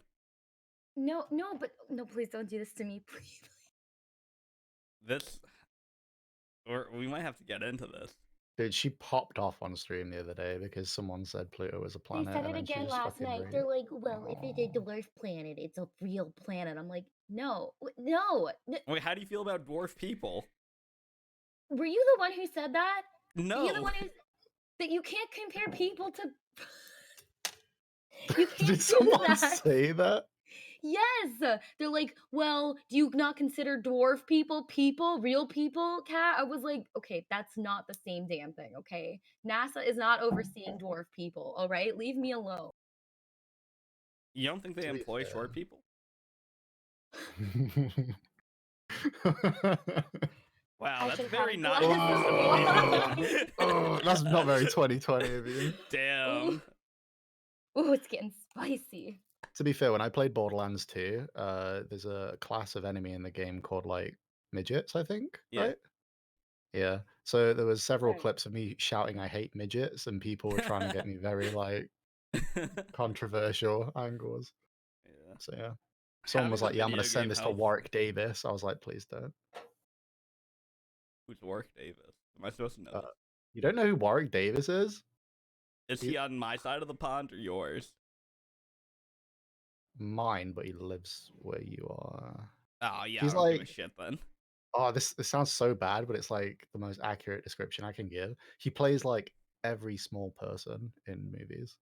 Speaker 4: No, but no, please don't do this to me, please.
Speaker 2: This, or we might have to get into this.
Speaker 3: Dude, she popped off on stream the other day because someone said Pluto was a
Speaker 4: They
Speaker 3: planet.
Speaker 4: said
Speaker 3: and
Speaker 4: it
Speaker 3: then she
Speaker 4: again
Speaker 3: just
Speaker 4: last
Speaker 3: fucking
Speaker 4: night.
Speaker 3: read
Speaker 4: They're
Speaker 3: it.
Speaker 4: like, well, if it's a
Speaker 3: Aw.
Speaker 4: dwarf planet, it's a real planet. I'm like, no, no.
Speaker 2: Wait, how do you feel about dwarf people?
Speaker 4: Were you the one who said that?
Speaker 2: No.
Speaker 4: You're the one who that you can't compare people to. You can't do
Speaker 3: Did someone
Speaker 4: that.
Speaker 3: say that?
Speaker 4: Yes, they're like, well, do you not consider dwarf people real people, Kat? I was like, okay, that's not the same damn thing, okay? NASA is not overseeing dwarf people, all right? Leave me alone.
Speaker 2: You don't think they
Speaker 3: To be
Speaker 2: employ
Speaker 3: fair.
Speaker 2: short people? Wow,
Speaker 4: I
Speaker 2: that's
Speaker 4: should've
Speaker 2: very
Speaker 4: had
Speaker 2: not.
Speaker 4: glasses.
Speaker 3: Oh, that's not very 2020 of you.
Speaker 2: Damn.
Speaker 4: Ooh, it's getting spicy.
Speaker 3: To be fair, when I played Borderlands 2, there's a class of enemy in the game called like midgets, I think,
Speaker 2: Yeah.
Speaker 3: right? Yeah. So there was several
Speaker 4: Right.
Speaker 3: clips of me shouting I hate midgets, and people were trying to get me very like controversial angles.
Speaker 2: Yeah.
Speaker 3: So yeah. Someone
Speaker 2: Having
Speaker 3: was
Speaker 2: the
Speaker 3: like, "Yeah, I'm gonna
Speaker 2: video
Speaker 3: send
Speaker 2: game
Speaker 3: this to
Speaker 2: help-
Speaker 3: Warwick Davis." I was like, "Please don't."
Speaker 2: Who's Warwick Davis? Am I supposed to know? This?
Speaker 3: You don't know who Warwick Davis is?
Speaker 2: Is he on my side of the pond or yours?
Speaker 3: Mine, but he lives where you are.
Speaker 2: Oh yeah,
Speaker 3: He's
Speaker 2: I don't give a
Speaker 3: like-
Speaker 2: shit then.
Speaker 3: Oh, this sounds so bad, but it's like the most accurate description I can give. He plays like every small person in movies.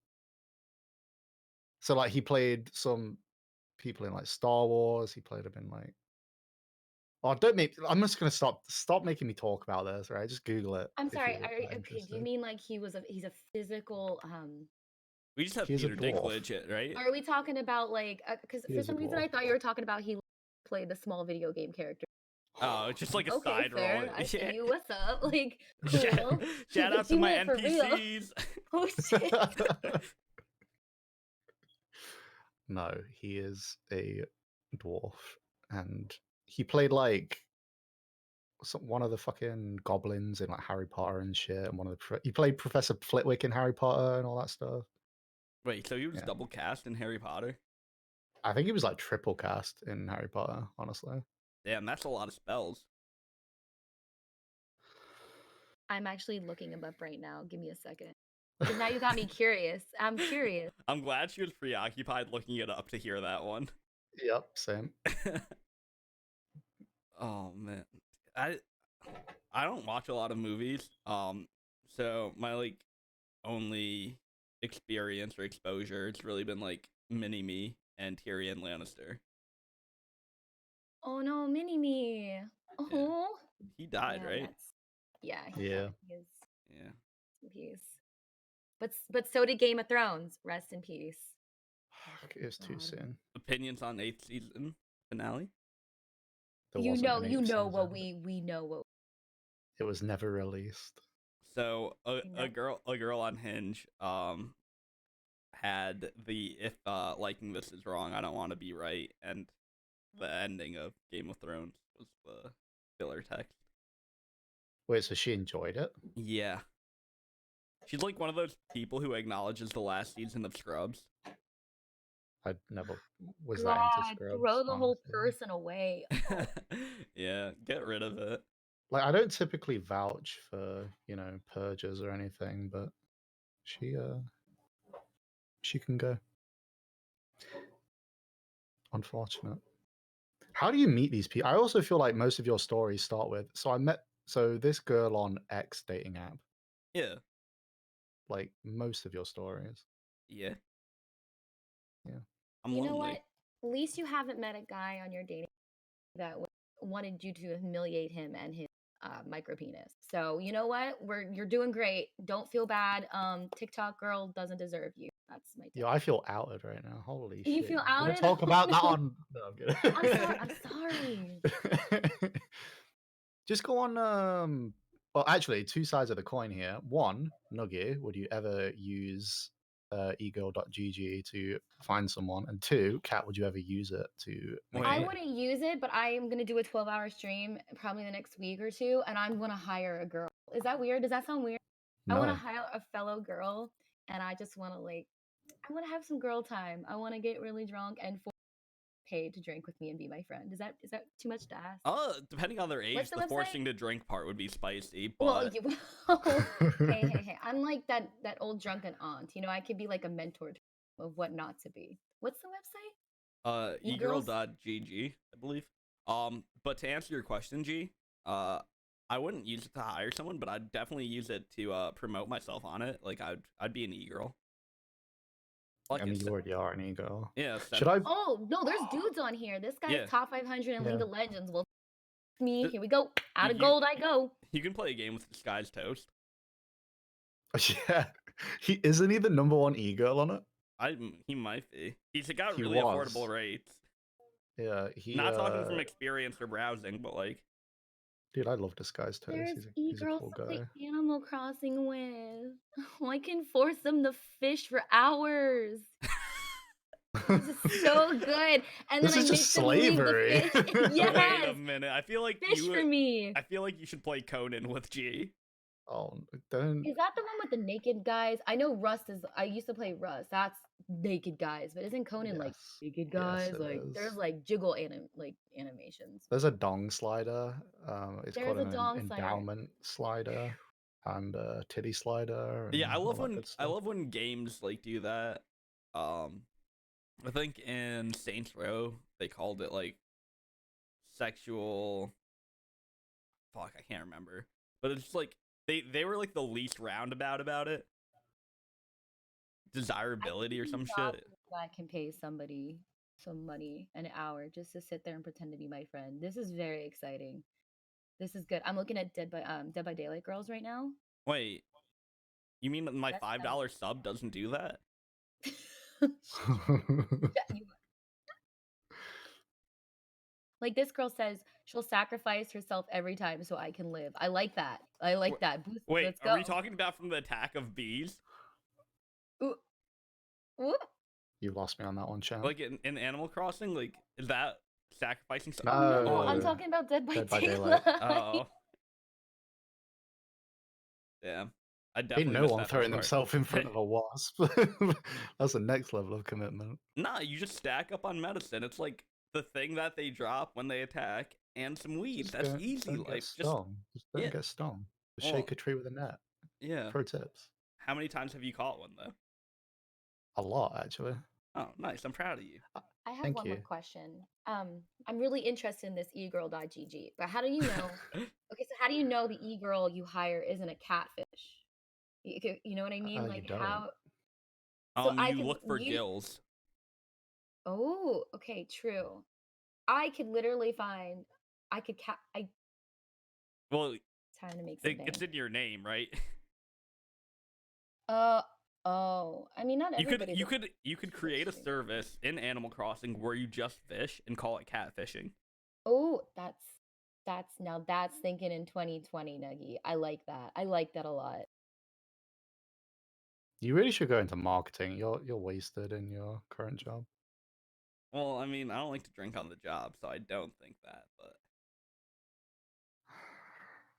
Speaker 3: So like he played some people in like Star Wars. He played them in like. Oh, don't make. I'm just gonna stop making me talk about this. Right, just Google it.
Speaker 4: I'm
Speaker 3: if
Speaker 4: sorry.
Speaker 3: you're
Speaker 4: Okay, do you
Speaker 3: interested.
Speaker 4: mean like he's a physical
Speaker 2: We just have
Speaker 3: He's a
Speaker 2: Peter
Speaker 3: dwarf.
Speaker 2: Dinklage, right?
Speaker 4: Or are we talking about like because
Speaker 3: He
Speaker 4: for
Speaker 3: is a
Speaker 4: some reason
Speaker 3: dwarf.
Speaker 4: I thought you were talking about he played the small video game character.
Speaker 2: Oh, just like a
Speaker 4: Okay,
Speaker 2: side
Speaker 4: fair.
Speaker 2: role.
Speaker 4: I see you. What's up? Like,
Speaker 2: Shout,
Speaker 4: cool.
Speaker 2: shout out to
Speaker 4: You
Speaker 2: my
Speaker 4: went for real.
Speaker 2: NPCs.
Speaker 4: Oh shit.
Speaker 3: No, he is a dwarf, and he played like one of the fucking goblins in like Harry Potter and shit, and one of the he played Professor Flitwick in Harry Potter and all that stuff.
Speaker 2: Wait, so he was
Speaker 3: Yeah.
Speaker 2: double cast in Harry Potter?
Speaker 3: I think he was like triple cast in Harry Potter, honestly.
Speaker 2: Damn, that's a lot of spells.
Speaker 4: I'm actually looking him up right now. Give me a second. 'Cause now you got me curious. I'm curious.
Speaker 2: I'm glad she was preoccupied looking it up to hear that one.
Speaker 3: Yep, same.
Speaker 2: Oh man, I don't watch a lot of movies. So my like only experience or exposure, it's really been like Mini Me and Tyrion Lannister.
Speaker 4: Oh no, Mini Me. Oh.
Speaker 2: He died,
Speaker 4: Yeah,
Speaker 2: right?
Speaker 4: that's- Yeah.
Speaker 3: Yeah.
Speaker 4: He is
Speaker 2: Yeah.
Speaker 4: in peace. But so did Game of Thrones. Rest in peace.
Speaker 3: It was too
Speaker 4: God.
Speaker 3: soon.
Speaker 2: Opinions on 8th season finale?
Speaker 3: There
Speaker 4: You
Speaker 3: wasn't
Speaker 4: know,
Speaker 3: an
Speaker 4: you
Speaker 3: eighth
Speaker 4: know what
Speaker 3: season.
Speaker 4: we know what.
Speaker 3: It was never released.
Speaker 2: So a
Speaker 4: know.
Speaker 2: girl on Hinge had the if liking this is wrong, I don't want to be right, and the ending of Game of Thrones was the filler text.
Speaker 3: Wait, so she enjoyed it?
Speaker 2: Yeah. She's like one of those people who acknowledges the last season of Scrubs.
Speaker 3: I never was that into
Speaker 4: God,
Speaker 3: Scrubs.
Speaker 4: throw the whole
Speaker 3: honestly.
Speaker 4: person away. Oh,
Speaker 2: Yeah, get rid of it.
Speaker 3: Like, I don't typically vouch for, purges or anything, but she can go. Unfortunate. How do you meet these people? I also feel like most of your stories start with, so this girl on X dating app,
Speaker 2: Yeah.
Speaker 3: like most of your stories.
Speaker 2: Yeah.
Speaker 3: Yeah.
Speaker 2: I'm
Speaker 4: you know
Speaker 2: lonely.
Speaker 4: what? At least you haven't met a guy on your dating that wanted you to humiliate him and his micro penis. So you know what? You're doing great. Don't feel bad. TikTok girl doesn't deserve you. That's my tip.
Speaker 3: Yeah, I feel outed right now. Holy
Speaker 4: You
Speaker 3: shit.
Speaker 4: feel
Speaker 3: We're gonna
Speaker 4: outed?
Speaker 3: talk about that on. No, I'm kidding.
Speaker 4: I'm sorry.
Speaker 3: Just go on Well, actually, two sides of the coin here. One, Nuggy, would you ever use egirl.gg to find someone? And two, Kat, would you ever use it to make
Speaker 4: I
Speaker 2: Wait.
Speaker 3: money?
Speaker 4: wouldn't use it, but I am gonna do a 12-hour stream probably the next week or two, and I'm gonna hire a girl. Is that weird? Does that sound weird? I want to
Speaker 3: No.
Speaker 4: hire a fellow girl, and I just want to I want to have some girl time. I want to get really drunk and pay to drink with me and be my friend. Is that too much to ask?
Speaker 2: Depending on their age,
Speaker 4: What's the
Speaker 2: the
Speaker 4: website?
Speaker 2: forcing to drink part would be spicy,
Speaker 4: Well,
Speaker 2: but
Speaker 4: hey. I'm like that old drunken aunt. You know, I could be like a mentor of what not to be. What's the website? E-girls?
Speaker 2: egirl.gg, I believe. But to answer your question, G, I wouldn't use it to hire someone, but I'd definitely use it to promote myself on it. Like I'd be an e-girl. Like
Speaker 3: I mean,
Speaker 2: it's
Speaker 3: you already are an e-girl.
Speaker 2: yeah.
Speaker 3: Should I?
Speaker 4: Oh no, there's dudes on here. This guy's
Speaker 2: Yeah.
Speaker 4: top 500 in
Speaker 3: Yeah.
Speaker 4: League of Legends. Well, me.
Speaker 2: Th-
Speaker 4: Here we go. Out of
Speaker 2: you-
Speaker 4: gold I go.
Speaker 2: You can play a game with Disguised Toast.
Speaker 3: Yeah, isn't he the #1 e-girl on it?
Speaker 2: He might be. He's got
Speaker 3: He
Speaker 2: really
Speaker 3: was.
Speaker 2: affordable rates.
Speaker 3: Yeah, he.
Speaker 2: Not talking from experience or browsing, but like.
Speaker 3: Dude, I love Disguised Toast.
Speaker 4: There's
Speaker 3: He's a
Speaker 4: e-girls
Speaker 3: cool
Speaker 4: to play
Speaker 3: guy.
Speaker 4: Animal Crossing with. I can force them to fish for hours. This is so good. And
Speaker 3: This
Speaker 4: then
Speaker 3: is
Speaker 4: I
Speaker 3: just
Speaker 4: make them leave the
Speaker 3: slavery.
Speaker 4: fish.
Speaker 2: Wait a
Speaker 4: Yes,
Speaker 2: minute. I feel like
Speaker 4: fish for me.
Speaker 2: I feel like you should play Conan with G.
Speaker 3: Oh, don't.
Speaker 4: Is that the one with the naked guys? I know Rust is. I used to play Rust. That's naked guys, but isn't Conan like
Speaker 3: Yes.
Speaker 4: naked
Speaker 3: Yes,
Speaker 4: guys?
Speaker 3: it
Speaker 4: Like
Speaker 3: is.
Speaker 4: there's like jiggle animations.
Speaker 3: There's a dong slider. It's
Speaker 4: There's
Speaker 3: called
Speaker 4: a
Speaker 3: an
Speaker 4: dong slider.
Speaker 3: endowment slider and a titty slider.
Speaker 2: Yeah,
Speaker 3: and
Speaker 2: I love
Speaker 3: all that
Speaker 2: when
Speaker 3: good stuff.
Speaker 2: games like do that. I think in Saints Row they called it like sexual. Fuck, I can't remember. But it's like they were like the least roundabout about it. Desirability or some shit.
Speaker 4: I can pay somebody some money an hour just to sit there and pretend to be my friend. This is very exciting. This is good. I'm looking at Dead by Daylight girls right now.
Speaker 2: Wait, you mean my
Speaker 4: That's
Speaker 2: $5 sub doesn't do that?
Speaker 4: Like this girl says, she'll sacrifice herself every time so I can live. I like that. I like that. Boost,
Speaker 2: Wait,
Speaker 4: let's
Speaker 2: are we
Speaker 4: go.
Speaker 2: talking about from the attack of bees?
Speaker 4: Ooh. Ooh.
Speaker 3: You lost me on that one, champ.
Speaker 2: Like in Animal Crossing, like is that sacrificing?
Speaker 4: No, I'm
Speaker 3: No.
Speaker 4: talking about Dead by
Speaker 3: Dead by
Speaker 4: Daylight.
Speaker 3: Daylight.
Speaker 2: Oh, yeah. I definitely
Speaker 3: Ain't no
Speaker 2: missed
Speaker 3: one
Speaker 2: that first
Speaker 3: throwing
Speaker 2: part.
Speaker 3: themselves in front of a wasp. That's the next level of commitment.
Speaker 2: Nah, you just stack up on medicine. It's like the thing that they drop when they attack, and some weed.
Speaker 3: Just
Speaker 2: That's
Speaker 3: don't-
Speaker 2: easy.
Speaker 3: Don't
Speaker 2: Like
Speaker 3: get
Speaker 2: just
Speaker 3: stung. Just don't
Speaker 2: yeah.
Speaker 3: get stung. Just
Speaker 2: Well,
Speaker 3: shake a tree with a net.
Speaker 2: yeah.
Speaker 3: Pro tips.
Speaker 2: How many times have you caught one though?
Speaker 3: A lot, actually.
Speaker 2: Oh, nice. I'm proud of you.
Speaker 4: I have
Speaker 3: Thank
Speaker 4: one more
Speaker 3: you.
Speaker 4: question. I'm really interested in this egirl.gg, but how do you know? Okay, so how do you know the e-girl you hire isn't a catfish? You know what I mean?
Speaker 3: You
Speaker 4: Like
Speaker 3: don't.
Speaker 4: how? So I
Speaker 2: You
Speaker 4: could
Speaker 2: look for
Speaker 4: you-
Speaker 2: gills.
Speaker 4: Oh, okay, true. I could literally find. I could
Speaker 2: Well,
Speaker 4: trying to make something.
Speaker 2: it's in your name, right?
Speaker 4: Oh. I mean, not everybody.
Speaker 2: You could create a service in Animal Crossing where you just fish and call it catfishing.
Speaker 4: Oh, that's thinking in 2020, Nuggy. I like that. I like that a lot.
Speaker 3: You really should go into marketing. You're wasted in your current job.
Speaker 2: Well, I mean, I don't like to drink on the job, so I don't think that. But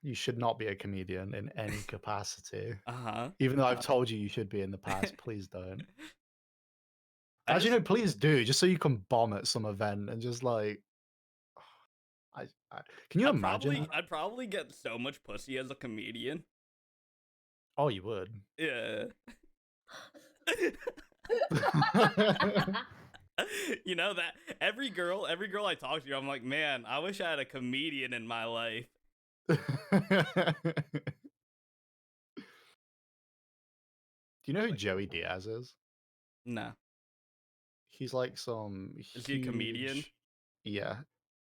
Speaker 3: You should not be a comedian in any capacity.
Speaker 2: Even
Speaker 3: though I've told you you should be in the past, please don't.
Speaker 2: I
Speaker 3: Actually,
Speaker 2: just-
Speaker 3: no, please do, just so you can bomb at some event and just like. Can you imagine?
Speaker 2: I'd probably get so much pussy as a comedian.
Speaker 3: Oh, you would.
Speaker 2: Yeah. You know that every girl I talk to, I'm like, man, I wish I had a comedian in my life.
Speaker 3: Do you know who Joey Diaz is?
Speaker 2: No.
Speaker 3: He's like some.
Speaker 2: Is he a comedian?
Speaker 3: huge- Yeah,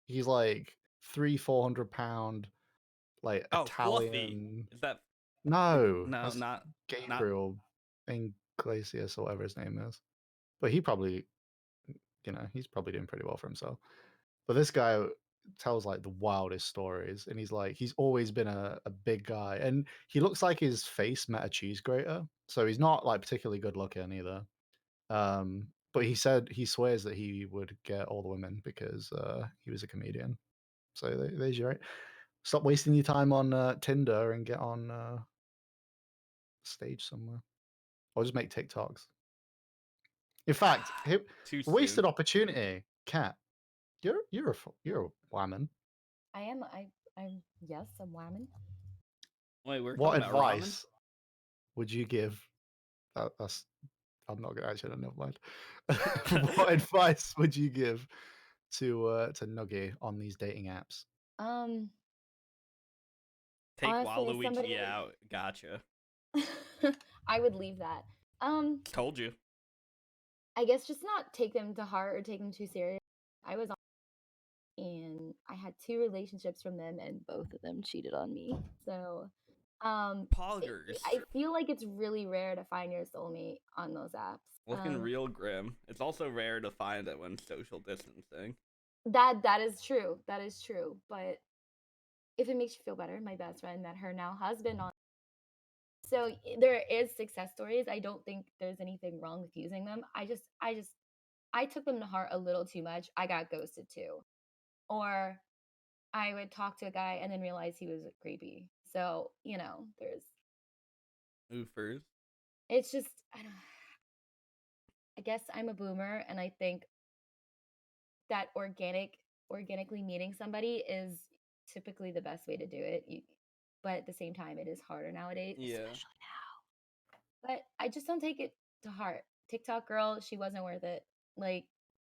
Speaker 3: he's like 300-400 pound, like
Speaker 2: Oh,
Speaker 3: Italian.
Speaker 2: Fluffy. Is that
Speaker 3: No,
Speaker 2: no?
Speaker 3: that's
Speaker 2: Not
Speaker 3: Gabriel Iglesias or whatever his name is. But he probably, he's probably doing pretty well for himself. But this guy tells like the wildest stories, and he's always been a big guy, and he looks like his face met a cheese grater, so he's not like particularly good looking either. But he swears that he would get all the women because he was a comedian. So there's your right. Stop wasting your time on Tinder and get on stage somewhere, or just make TikToks. In fact,
Speaker 2: Too
Speaker 3: wasted
Speaker 2: soon.
Speaker 3: opportunity, Cat. You're a woman.
Speaker 4: I am. I'm. Yes, I'm woman.
Speaker 2: Wait, we're
Speaker 3: What
Speaker 2: talking about ramen?
Speaker 3: advice would you give? That's I'm not gonna actually never mind. What advice would you give to Nuggy on these dating apps?
Speaker 2: Take
Speaker 4: Honestly, as
Speaker 2: Waluigi
Speaker 4: somebody,
Speaker 2: out. Gotcha.
Speaker 4: I would leave that.
Speaker 2: Told you.
Speaker 4: I guess just not take them to heart or take them too serious. I was on, and I had 2 relationships from them, and both of them cheated on me. So,
Speaker 2: Poggers.
Speaker 4: I feel like it's really rare to find your soulmate on those apps.
Speaker 2: Looking real grim. It's also rare to find it when social distancing.
Speaker 4: That is true. That is true. But if it makes you feel better, my best friend met her now husband on. So there is success stories. I don't think there's anything wrong with using them. I took them to heart a little too much. I got ghosted too. Or I would talk to a guy and then realize he was creepy. So, there's
Speaker 2: Oofers.
Speaker 4: it's just I guess I'm a boomer and I think that organically meeting somebody is typically the best way to do it. But at the same time it is harder nowadays,
Speaker 2: Yeah.
Speaker 4: especially now. But I just don't take it to heart. TikTok girl, she wasn't worth it. Like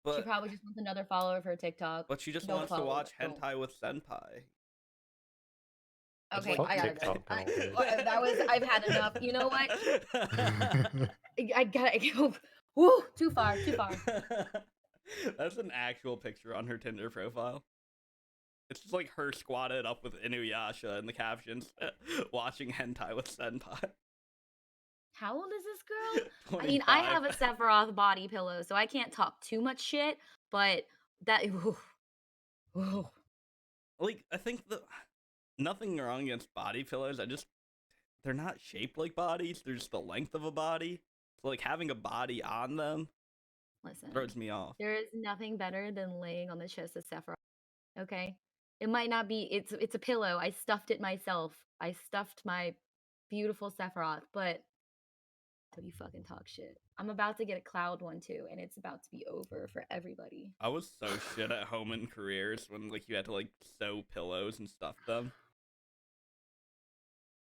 Speaker 4: she
Speaker 2: But
Speaker 4: probably just wants another follower for TikTok.
Speaker 2: but she just
Speaker 4: Don't
Speaker 2: wants to
Speaker 4: follow
Speaker 2: watch
Speaker 4: her. Don't.
Speaker 2: hentai with senpai.
Speaker 4: Okay,
Speaker 3: Fuck
Speaker 4: I gotta go.
Speaker 3: TikTok girl, dude.
Speaker 4: I've had enough. You know what? I gotta go. Woo, too far.
Speaker 2: That's an actual picture on her Tinder profile. It's just like her squatted up with Inuyasha in the captions, watching hentai with senpai.
Speaker 4: How old is this girl?
Speaker 2: 25.
Speaker 4: I mean, I have a Sephiroth body pillow, so I can't talk too much shit, but that whew.
Speaker 2: Like, I think nothing wrong against body pillows. They're not shaped like bodies. They're just the length of a body. So like having a body on them
Speaker 4: Listen,
Speaker 2: throws me off.
Speaker 4: there is nothing better than laying on the chest of Sephiroth. Okay, it might not be. It's a pillow. I stuffed it myself. I stuffed my beautiful Sephiroth, but don't you fucking talk shit. I'm about to get a cloud one too, and it's about to be over for everybody.
Speaker 2: I was so shit at home and careers when like you had to like sew pillows and stuff them.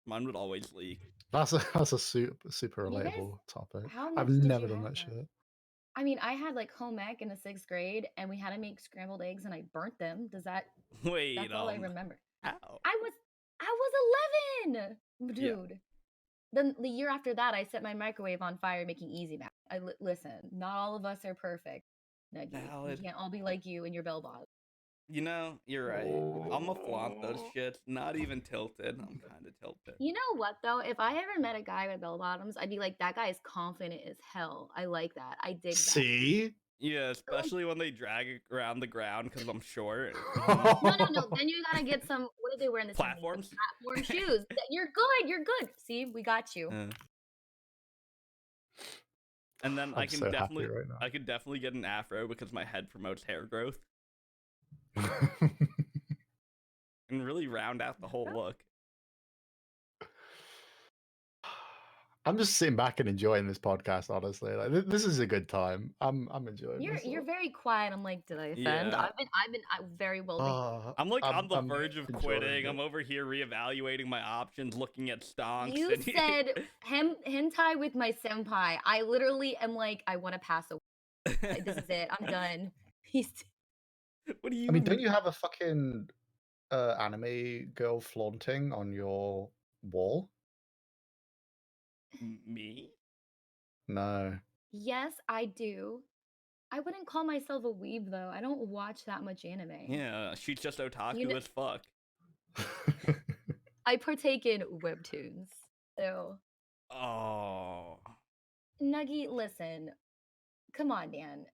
Speaker 2: Mine would always leak.
Speaker 3: That's a super
Speaker 4: You guys,
Speaker 3: relatable topic.
Speaker 4: how
Speaker 3: I've
Speaker 4: much did
Speaker 3: never
Speaker 4: you
Speaker 3: done
Speaker 4: have
Speaker 3: that
Speaker 4: that?
Speaker 3: shit.
Speaker 4: I mean, I had like home ec in the 6th grade, and we had to make scrambled eggs, and I burnt them.
Speaker 2: Wait,
Speaker 4: That's all I remember.
Speaker 2: how?
Speaker 4: I was 11,
Speaker 2: Yeah.
Speaker 4: dude. Then the year after that, I set my microwave on fire making easy mac. Listen, not all of us are perfect. Nuggy, we
Speaker 2: Valid.
Speaker 4: can't all be like you and your bell bottom.
Speaker 2: You know, you're right. I'ma flaunt those shits. Not even tilted. I'm kind of tilted.
Speaker 4: You know what though? If I ever met a guy with bell bottoms, I'd be like, that guy is confident as hell. I like that. I dig that.
Speaker 3: See?
Speaker 2: Yeah, especially when they drag it around the ground because I'm short.
Speaker 4: No. Then you gotta get some. What did they wear in the 70s? Like
Speaker 2: Platforms?
Speaker 4: platform shoes. You're good. You're good. See, we got you.
Speaker 2: And then
Speaker 3: I'm so happy right now.
Speaker 2: I could definitely get an afro because my head promotes hair growth and really round out the whole look.
Speaker 3: I'm just sitting back and enjoying this podcast. Honestly, like this is a good time. I'm enjoying.
Speaker 4: You're very quiet. I'm like, did I offend?
Speaker 2: Yeah.
Speaker 4: I've been very well.
Speaker 2: I'm like on the
Speaker 3: I'm
Speaker 2: verge of
Speaker 3: enjoying
Speaker 2: quitting.
Speaker 3: it.
Speaker 2: I'm over here reevaluating my options, looking at stonks.
Speaker 4: You said hentai with my senpai. I literally am like, I want to pass away. This is it. I'm done.
Speaker 2: What do you?
Speaker 3: I mean, don't you have a fucking anime girl flaunting on your wall?
Speaker 2: Me?
Speaker 3: No.
Speaker 4: Yes, I do. I wouldn't call myself a weeb though. I don't watch that much anime.
Speaker 2: Yeah, she's just otaku as fuck.
Speaker 4: I partake in webtoons. So.
Speaker 2: Oh.
Speaker 4: Nuggy, listen. Come on, Dan.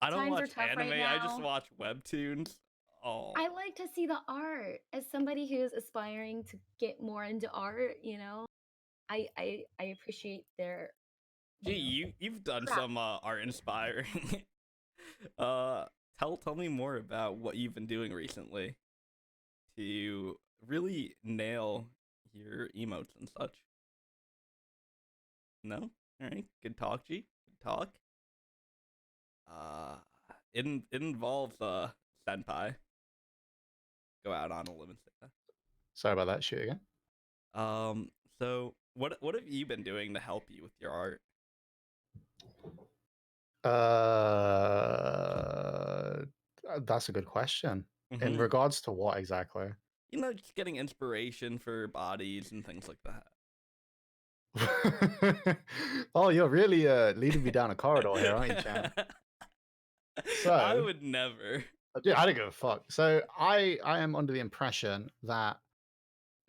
Speaker 2: I don't
Speaker 4: Times are
Speaker 2: watch
Speaker 4: tough
Speaker 2: anime.
Speaker 4: right
Speaker 2: I just
Speaker 4: now.
Speaker 2: watch webtoons. Oh,
Speaker 4: I like to see the art as somebody who's aspiring to get more into art, you know. I appreciate their,
Speaker 2: gee,
Speaker 4: you know,
Speaker 2: you've done
Speaker 4: craft.
Speaker 2: some art inspiring. uh, tell me more about what you've been doing recently to really nail your emotes and such. No, all right, good talk, G. Good talk. Uh, it involves senpai. Go out on a limb and say that.
Speaker 3: Sorry about that. Shoot again.
Speaker 2: So what have you been doing to help you with your art?
Speaker 3: That's a good question. In
Speaker 2: Mm-hmm.
Speaker 3: regards to what exactly?
Speaker 2: You know, just getting inspiration for bodies and things like that.
Speaker 3: Oh, you're really leading me down a corridor here, aren't you, champ?
Speaker 2: I
Speaker 3: So,
Speaker 2: would never.
Speaker 3: dude, I don't give a fuck. So I am under the impression that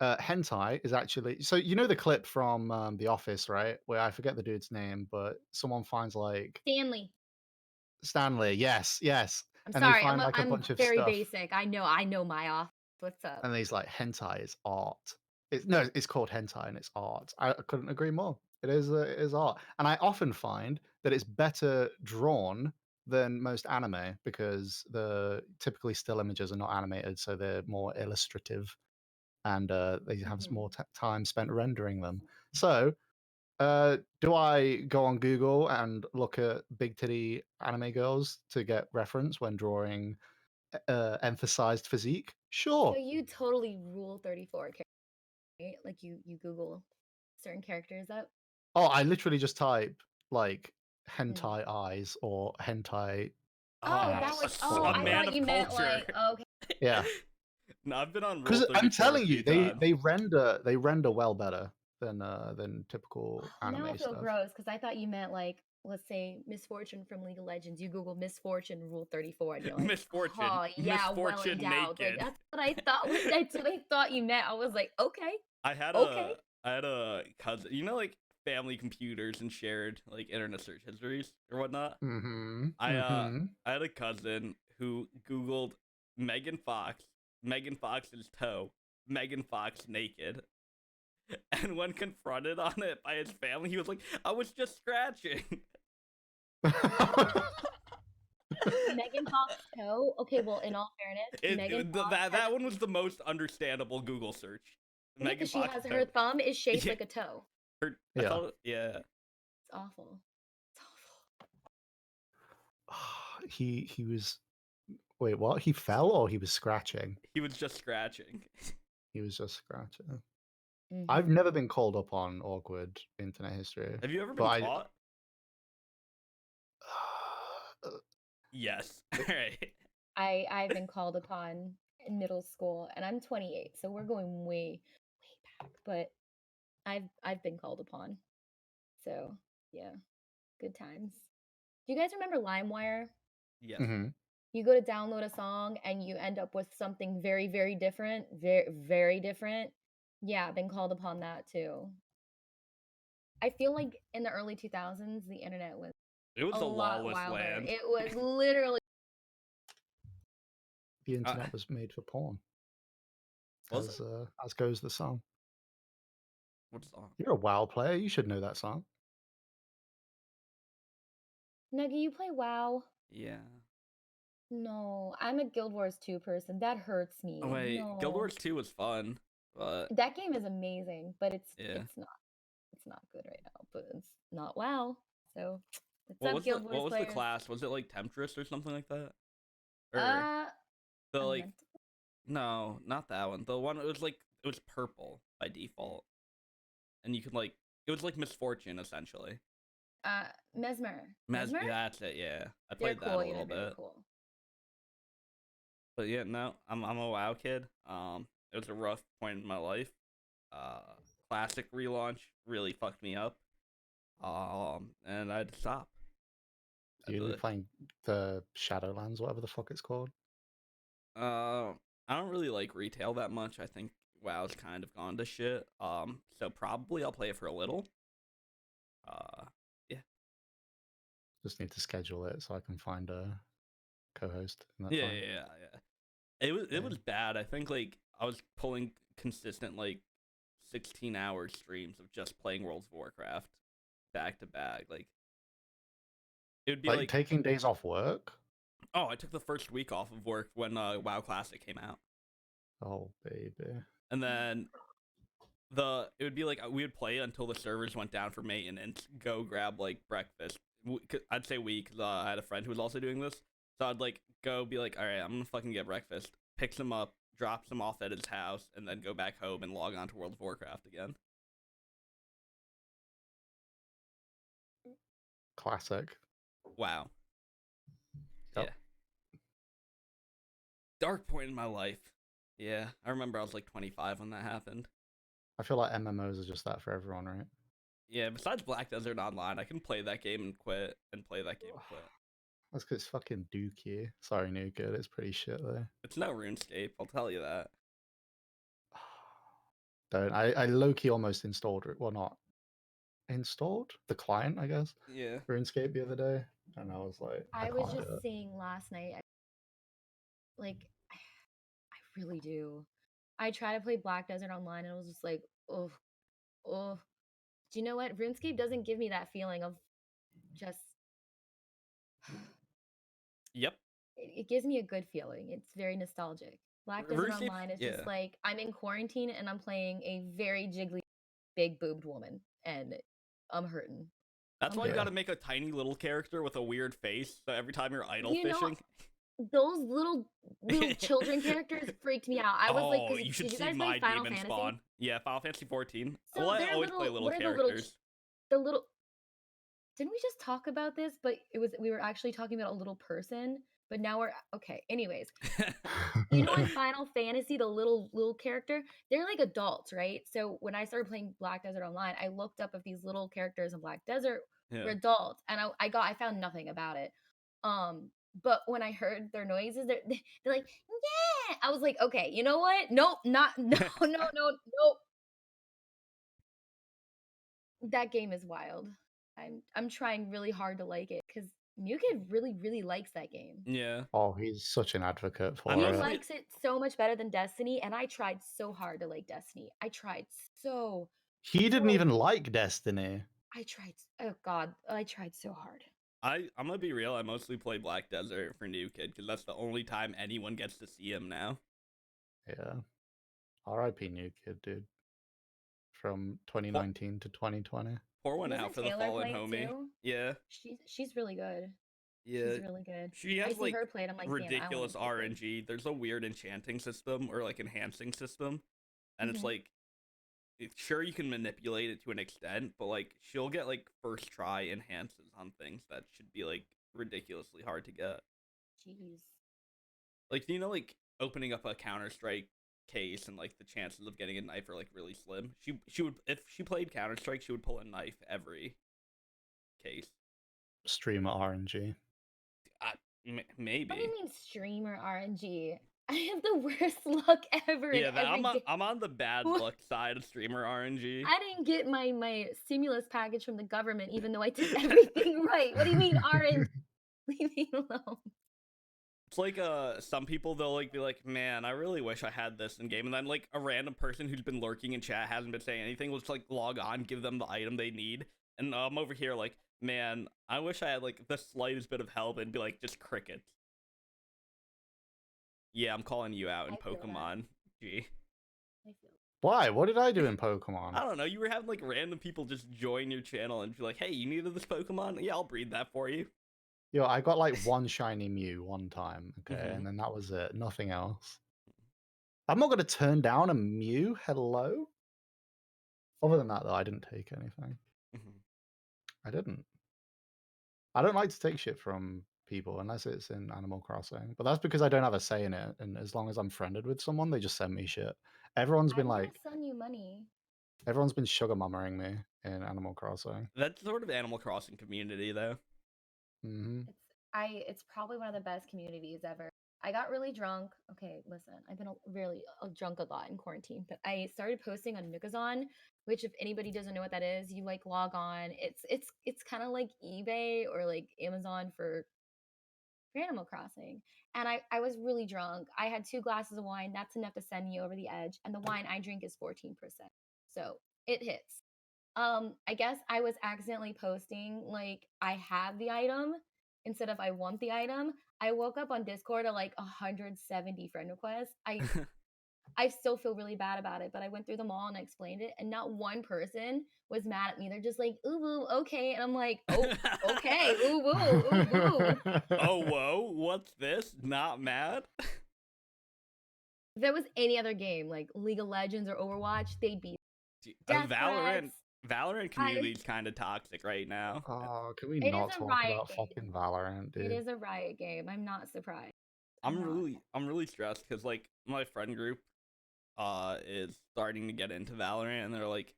Speaker 3: hentai is actually, so you know the clip from The Office, right? Where I forget the dude's name, but someone finds like
Speaker 4: Stanley.
Speaker 3: Stanley. Yes, yes,
Speaker 4: I'm
Speaker 3: and they
Speaker 4: sorry,
Speaker 3: find like a
Speaker 4: I'm
Speaker 3: bunch of
Speaker 4: very
Speaker 3: stuff,
Speaker 4: basic. I know my off. What's up?
Speaker 3: and he's like, hentai is art. No, it's called hentai and it's art. I couldn't agree more. It is art, and I often find that it's better drawn than most anime because the typically still images are not animated, so they're more illustrative, and they have
Speaker 4: Mhm.
Speaker 3: more time spent rendering them. So, do I go on Google and look at big titty anime girls to get reference when drawing emphasized physique?
Speaker 4: So
Speaker 3: Sure.
Speaker 4: you totally rule 34, right? Like you Google certain characters up.
Speaker 3: Oh, I literally just type like
Speaker 4: Mm.
Speaker 3: hentai eyes or hentai
Speaker 4: Oh,
Speaker 2: Oh,
Speaker 4: that
Speaker 3: ass
Speaker 4: was.
Speaker 3: or
Speaker 4: Oh,
Speaker 2: a
Speaker 4: I
Speaker 3: whatever.
Speaker 2: man
Speaker 4: thought
Speaker 2: of
Speaker 4: you meant
Speaker 2: culture.
Speaker 4: like. Okay.
Speaker 3: Yeah,
Speaker 2: No, I've been on Rule
Speaker 3: because I'm
Speaker 2: 34 a
Speaker 3: telling
Speaker 2: few
Speaker 3: you,
Speaker 2: times.
Speaker 3: they render well better than typical
Speaker 4: Oh, now I
Speaker 3: anime
Speaker 4: feel
Speaker 3: stuff.
Speaker 4: gross because I thought you meant like, let's say, Misfortune from League of Legends. You Google Misfortune Rule 34, and you're like,
Speaker 2: Misfortune.
Speaker 4: oh yeah, well
Speaker 2: Misfortune
Speaker 4: endowed. Like
Speaker 2: naked.
Speaker 4: that's what I thought. That's what I thought you meant. I was like, okay,
Speaker 2: I had
Speaker 4: okay.
Speaker 2: a cousin, you know, like family computers and shared like internet search histories or whatnot.
Speaker 3: Mm-hmm.
Speaker 2: I
Speaker 3: Mm-hmm.
Speaker 2: I had a cousin who Googled Megan Fox, Megan Fox's toe, Megan Fox naked, and when confronted on it by his family, he was like, "I was just scratching."
Speaker 4: Megan Fox toe. Okay, well, in all fairness, Megan Fox has
Speaker 2: That one was the most understandable Google search.
Speaker 4: yeah,
Speaker 2: Megan
Speaker 4: because she
Speaker 2: Fox
Speaker 4: has her
Speaker 2: toe.
Speaker 4: thumb is shaped
Speaker 2: Yeah,
Speaker 4: like a toe.
Speaker 2: I
Speaker 3: Yeah.
Speaker 2: thought, yeah.
Speaker 4: It's awful. It's awful.
Speaker 3: He was, wait, what? He fell or he was scratching?
Speaker 2: He was just scratching.
Speaker 3: He was just scratching. I've
Speaker 4: Mm-hmm.
Speaker 3: never been called up on awkward internet history,
Speaker 2: Have you ever
Speaker 3: but
Speaker 2: been caught?
Speaker 3: uh,
Speaker 2: Yes.
Speaker 3: it-
Speaker 2: Right.
Speaker 4: I've been called upon in middle school, and I'm 28, so we're going way back. But I've been called upon. So yeah, good times. Do you guys remember LimeWire?
Speaker 2: Yes.
Speaker 3: mhm.
Speaker 4: You go to download a song and you end up with something very different, very different. Yeah, I've been called upon that too. I feel like in the early 2000s, the internet was
Speaker 2: It
Speaker 4: a
Speaker 2: was a
Speaker 4: lot
Speaker 2: lawless
Speaker 4: wilder.
Speaker 2: land.
Speaker 4: It was literally
Speaker 3: The
Speaker 2: Uh,
Speaker 3: internet was made for porn,
Speaker 2: was it?
Speaker 3: as goes the song.
Speaker 2: What song?
Speaker 3: You're a WoW player. You should know that song.
Speaker 4: Nuggy, you play WoW?
Speaker 2: Yeah.
Speaker 4: No, I'm a Guild Wars 2 person. That hurts
Speaker 2: Oh,
Speaker 4: me.
Speaker 2: wait, Guild
Speaker 4: No.
Speaker 2: Wars 2 was fun, but
Speaker 4: That game is amazing, but
Speaker 2: yeah.
Speaker 4: it's not good right now, but it's not WoW. So, what's up, Guild
Speaker 2: What
Speaker 4: Wars
Speaker 2: was the
Speaker 4: players?
Speaker 2: class? Was it like Temptress or something like that? Or
Speaker 4: Uh,
Speaker 2: the like
Speaker 4: Elemental.
Speaker 2: no, not that one. The one it was purple by default. And you could like it was like Misfortune essentially.
Speaker 4: Mesmer. Mesmer?
Speaker 2: Yeah, that's it, yeah. I
Speaker 4: They're
Speaker 2: played that
Speaker 4: cool.
Speaker 2: a
Speaker 4: Yeah,
Speaker 2: little
Speaker 4: they're very
Speaker 2: bit.
Speaker 4: cool.
Speaker 2: But yeah, no, I'm a WoW kid. It was a rough point in my life. Classic relaunch really fucked me up. And I had to stop.
Speaker 3: You'll be playing the Shadowlands, whatever the fuck it's called.
Speaker 2: I don't really like retail that much. I think WoW's kind of gone to shit. So probably I'll play it for a little. Yeah.
Speaker 3: Just need to schedule it so I can find a co-host in that
Speaker 2: Yeah,
Speaker 3: time.
Speaker 2: yeah, yeah, yeah. It was bad. I think like I was pulling consistent like 16-hour streams of just playing World of Warcraft back to back. Like it would be
Speaker 3: Like
Speaker 2: like,
Speaker 3: taking days off work.
Speaker 2: oh, I took the first week off of work when WoW Classic came out,
Speaker 3: Oh baby.
Speaker 2: and then it would be like we would play until the servers went down for maintenance, go grab like breakfast. I'd say we, because I had a friend who was also doing this, so I'd like go be like, all right, I'm gonna fucking get breakfast, pick some up, drop some off at his house, and then go back home and log on to World of Warcraft again.
Speaker 3: Classic.
Speaker 2: Wow.
Speaker 3: Yep.
Speaker 2: Yeah. Dark point in my life. Yeah, I remember I was like 25 when that happened.
Speaker 3: I feel like MMOs are just that for everyone, right?
Speaker 2: Yeah, besides Black Desert Online, I can play that game and quit, and play that game and quit.
Speaker 3: That's because it's fucking dookie. Sorry, new kid. It's pretty shit though.
Speaker 2: It's no RuneScape, I'll tell you that.
Speaker 3: Don't. I low key almost installed it. Well, not installed the client, I guess.
Speaker 2: Yeah.
Speaker 3: RuneScape the other day, and I was like,
Speaker 4: I was
Speaker 3: can't do
Speaker 4: just
Speaker 3: it.
Speaker 4: saying last night, like, I really do. I try to play Black Desert Online, and it was just like, oh, oh. Do you know what? RuneScape doesn't give me that feeling of just.
Speaker 2: Yep.
Speaker 4: It gives me a good feeling. It's very nostalgic. Black Desert
Speaker 2: RuneScape,
Speaker 4: Online is
Speaker 2: yeah.
Speaker 4: just like I'm in quarantine and I'm playing a very jiggly, big boobed woman, and I'm hurting.
Speaker 2: That's why you
Speaker 3: Yeah.
Speaker 2: gotta make a tiny little character with a weird face, so every time you're idle
Speaker 4: You know,
Speaker 2: fishing.
Speaker 4: Those little children characters freaked me out. I was like,
Speaker 2: Oh,
Speaker 4: 'cause
Speaker 2: you should
Speaker 4: did you
Speaker 2: see
Speaker 4: guys
Speaker 2: my
Speaker 4: play Final
Speaker 2: demon
Speaker 4: Fantasy?
Speaker 2: spawn. Yeah, Final Fantasy 14.
Speaker 4: So
Speaker 2: Well, I
Speaker 4: they're
Speaker 2: always play
Speaker 4: little.
Speaker 2: little
Speaker 4: What are
Speaker 2: characters.
Speaker 4: the little? Didn't we just talk about this? But we were actually talking about a little person. But now we're okay. Anyways, you know, in Final Fantasy, the little character, they're like adults, right? So when I started playing Black Desert Online, I looked up if these little characters in Black Desert were
Speaker 2: Yeah.
Speaker 4: adults, and I found nothing about it. But when I heard their noises, they're like, yeah. I was like, okay, you know what? Nope, not no, nope. That game is wild. I'm trying really hard to like it because New Kid really likes that game.
Speaker 2: Yeah.
Speaker 3: Oh, he's such an advocate for
Speaker 2: I'm
Speaker 4: He
Speaker 3: it.
Speaker 2: mostly-
Speaker 4: likes it so much better than Destiny, and I tried so hard to like Destiny. I tried so.
Speaker 3: He didn't
Speaker 4: so-
Speaker 3: even like Destiny.
Speaker 4: I tried. Oh God, I tried so hard.
Speaker 2: I'm gonna be real. I mostly play Black Desert for New Kid because that's the only time anyone gets to see him now.
Speaker 3: Yeah. R.I.P. New Kid, dude. From 2019 to 2020.
Speaker 2: Pour one
Speaker 4: Doesn't
Speaker 2: out for the
Speaker 4: Taylor
Speaker 2: fallen
Speaker 4: play it
Speaker 2: homie.
Speaker 4: too?
Speaker 2: Yeah.
Speaker 4: She's really good.
Speaker 2: Yeah.
Speaker 4: She's really good.
Speaker 2: She
Speaker 4: I
Speaker 2: has
Speaker 4: see
Speaker 2: like
Speaker 4: her play it. I'm like, damn, I wanna
Speaker 2: ridiculous
Speaker 4: play this.
Speaker 2: RNG. There's a weird enchanting system or like enhancing system, and it's
Speaker 4: Mhm.
Speaker 2: like, sure you can manipulate it to an extent, but like she'll get like first try enhances on things that should be like ridiculously hard to get.
Speaker 4: Jeez.
Speaker 2: Like, you know, like opening up a Counter-Strike case and like the chances of getting a knife are like really slim. She would, if she played Counter-Strike, she would pull a knife every case.
Speaker 3: Streamer RNG.
Speaker 2: Maybe.
Speaker 4: What do you mean streamer RNG? I have the worst luck ever.
Speaker 2: Yeah,
Speaker 4: in every game.
Speaker 2: I'm on the bad luck side of streamer RNG.
Speaker 4: I didn't get my stimulus package from the government, even though I did everything right. What do you mean RNG? Leave me alone.
Speaker 2: It's like some people they'll like be like, man, I really wish I had this in game, and then like a random person who's been lurking in chat hasn't been saying anything will just like log on, give them the item they need, and I'm over here like, man, I wish I had like the slightest bit of help, and be like just crickets. Yeah, I'm calling you out in
Speaker 4: I feel that.
Speaker 2: Pokemon. G.
Speaker 4: I feel
Speaker 3: Why? What did I do in Pokemon?
Speaker 2: I don't know. You were having like random people just join your channel and be like, hey, you needed this Pokemon? Yeah, I'll breed that for you.
Speaker 3: Yo, I got like one shiny Mew one time, okay,
Speaker 2: Mhm.
Speaker 3: and then that was it. Nothing else. I'm not gonna turn down a Mew. Hello. Other than that, though, I didn't take anything.
Speaker 2: Mhm.
Speaker 3: I didn't. I don't like to take shit from people unless it's in Animal Crossing, but that's because I don't have a say in it. And as long as I'm friended with someone, they just send me shit. Everyone's been
Speaker 4: I'm
Speaker 3: like,
Speaker 4: gonna send you money.
Speaker 3: everyone's been sugar mummering me in Animal Crossing.
Speaker 2: That's sort of Animal Crossing community, though.
Speaker 3: Hmm.
Speaker 4: It's probably one of the best communities ever. I got really drunk. Okay, listen, I've been really drunk a lot in quarantine, but I started posting on Nookazon, which if anybody doesn't know what that is, you like log on. It's kind of like eBay or like Amazon for for Animal Crossing. And I was really drunk. I had 2 glasses of wine. That's enough to send me over the edge. And the wine I drink is 14%. So it hits. I guess I was accidentally posting like I have the item instead of I want the item. I woke up on Discord at like 170 friend requests. I still feel really bad about it, but I went through them all and I explained it, and not one person was mad at me. They're just like, ooh, woo, okay. And I'm like, oh, okay, ooh, woo, ooh, woo.
Speaker 2: Oh, whoa, what's this? Not mad?
Speaker 4: If there was any other game like League of Legends or Overwatch, they'd be
Speaker 2: Valorant.
Speaker 4: death
Speaker 2: Valorant community is kind of toxic right now.
Speaker 3: Oh, can we
Speaker 4: It is
Speaker 3: not
Speaker 4: a
Speaker 3: talk
Speaker 4: riot
Speaker 3: about
Speaker 4: game.
Speaker 3: fucking Valorant,
Speaker 4: It
Speaker 3: dude?
Speaker 4: is a riot game. I'm not surprised.
Speaker 2: I'm really stressed because like my friend group is starting to get into Valorant, and they're like,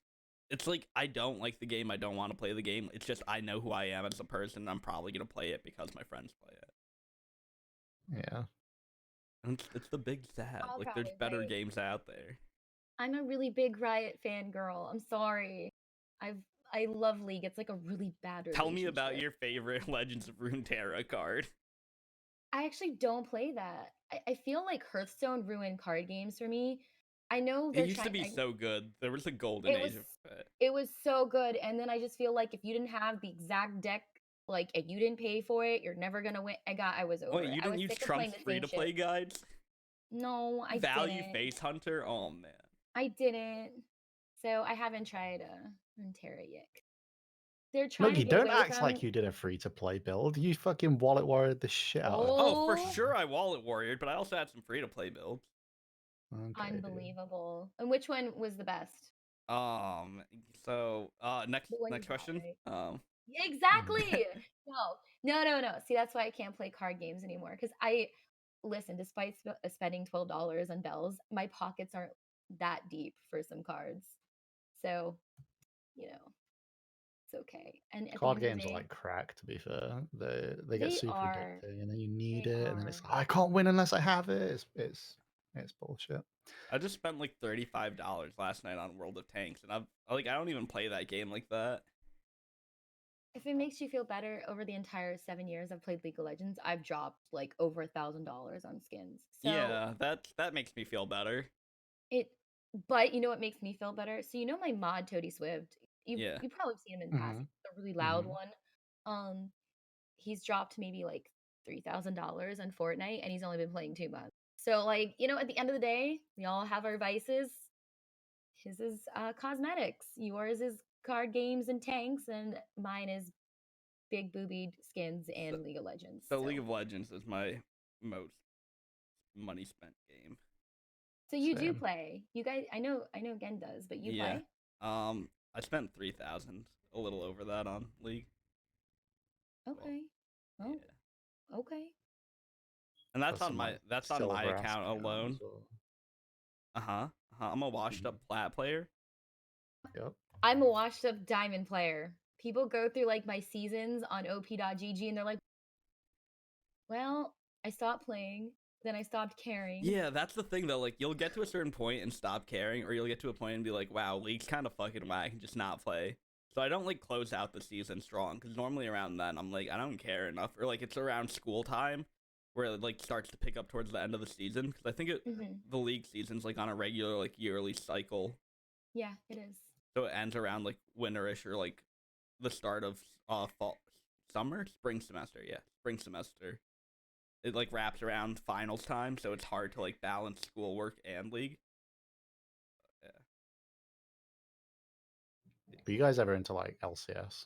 Speaker 2: it's like I don't like the game, I don't want to play the game. It's just I know who I am as a person. And I'm probably gonna play it because my friends play it.
Speaker 3: Yeah.
Speaker 2: And it's the big sad.
Speaker 4: I'll
Speaker 2: Like there's
Speaker 4: probably
Speaker 2: better
Speaker 4: play it.
Speaker 2: games out there.
Speaker 4: I'm a really big Riot fan girl. I'm sorry. I love League. It's like a really bad relationship.
Speaker 2: Tell me about your favorite Legends of Runeterra card.
Speaker 4: I actually don't play that. I feel like Hearthstone ruined card games for me. I know
Speaker 2: It
Speaker 4: they're
Speaker 2: used to
Speaker 4: trying.
Speaker 2: be so good. There was a golden
Speaker 4: It
Speaker 2: age
Speaker 4: was
Speaker 2: of it.
Speaker 4: it was so good, and then I just feel like if you didn't have the exact deck, like if you didn't pay for it, you're never gonna win. I was over
Speaker 2: Wait,
Speaker 4: it.
Speaker 2: you
Speaker 4: I
Speaker 2: didn't
Speaker 4: was
Speaker 2: use
Speaker 4: sick of playing
Speaker 2: Trump's
Speaker 4: the same
Speaker 2: free-to-play
Speaker 4: shit.
Speaker 2: guides?
Speaker 4: No, I
Speaker 2: Value
Speaker 4: didn't.
Speaker 2: Face Hunter? Oh man.
Speaker 4: I didn't. So I haven't tried Runeterra yet. They're trying
Speaker 3: Look,
Speaker 4: to
Speaker 3: you
Speaker 4: get
Speaker 3: don't
Speaker 4: away
Speaker 3: act
Speaker 4: from.
Speaker 3: like you did a free-to-play build. You fucking wallet warrior the shit out of it.
Speaker 2: Oh, for
Speaker 4: Oh,
Speaker 2: sure I wallet warriored, but I also had some free-to-play builds.
Speaker 3: Okay, dude.
Speaker 4: unbelievable. And which one was the best?
Speaker 2: So next
Speaker 4: The one you
Speaker 2: next
Speaker 4: bought,
Speaker 2: question.
Speaker 4: right? Exactly. No. See, that's why I can't play card games anymore. Because listen, despite spending $12 on bells, my pockets aren't that deep for some cards. So, it's okay. And at the
Speaker 3: Card
Speaker 4: end of the
Speaker 3: games are
Speaker 4: day,
Speaker 3: like crack, to be fair. They get
Speaker 4: they
Speaker 3: super
Speaker 4: are.
Speaker 3: addicting, and then you need
Speaker 4: They
Speaker 3: it, and then it's
Speaker 4: are.
Speaker 3: like, I can't win unless I have it. It's bullshit.
Speaker 2: I just spent like $35 last night on World of Tanks, and I don't even play that game like that.
Speaker 4: If it makes you feel better, over the entire 7 years I've played League of Legends, I've dropped like over $1,000 on skins. So
Speaker 2: Yeah, that makes me feel better.
Speaker 4: it, but you know what makes me feel better? So you know my mod Toady Swift.
Speaker 2: Yeah.
Speaker 4: You probably seen him in
Speaker 3: Mm-hmm.
Speaker 4: passing. The really loud
Speaker 3: Mhm.
Speaker 4: one. He's dropped maybe like $3,000 on Fortnite, and he's only been playing 2 months. So like at the end of the day, we all have our vices. His is cosmetics. Yours is card games and tanks, and mine is big boobied skins and League of Legends.
Speaker 2: So League of Legends is my most money spent game.
Speaker 4: So you do
Speaker 3: Same.
Speaker 4: play. You guys, I know Gen does, but you play?
Speaker 2: I spent 3,000, a little over that on League.
Speaker 4: Okay.
Speaker 2: Well,
Speaker 4: Oh,
Speaker 2: yeah.
Speaker 4: okay.
Speaker 2: And that's
Speaker 3: Got
Speaker 2: on
Speaker 3: some,
Speaker 2: my
Speaker 3: like,
Speaker 2: account
Speaker 3: silver-ass
Speaker 2: alone.
Speaker 3: as well.
Speaker 2: I'm a washed up plat player.
Speaker 3: Yep.
Speaker 4: I'm a washed up diamond player. People go through like my seasons on op.gg and they're like, well, I stopped playing, then I stopped caring.
Speaker 2: Yeah, that's the thing though. Like, you'll get to a certain point and stop caring, or you'll get to a point and be like, wow, League's kind of fucking whack, and just not play. So I don't like close out the season strong, because normally around then I'm like, I don't care enough, or like it's around school time where it like starts to pick up towards the end of the season, because I think the League season's like on a regular like yearly cycle.
Speaker 4: Yeah, it is.
Speaker 2: So it ends around like winterish, or like the start of spring semester. It like wraps around finals time, so it's hard to like balance schoolwork and League.
Speaker 3: But you guys ever into like LCS?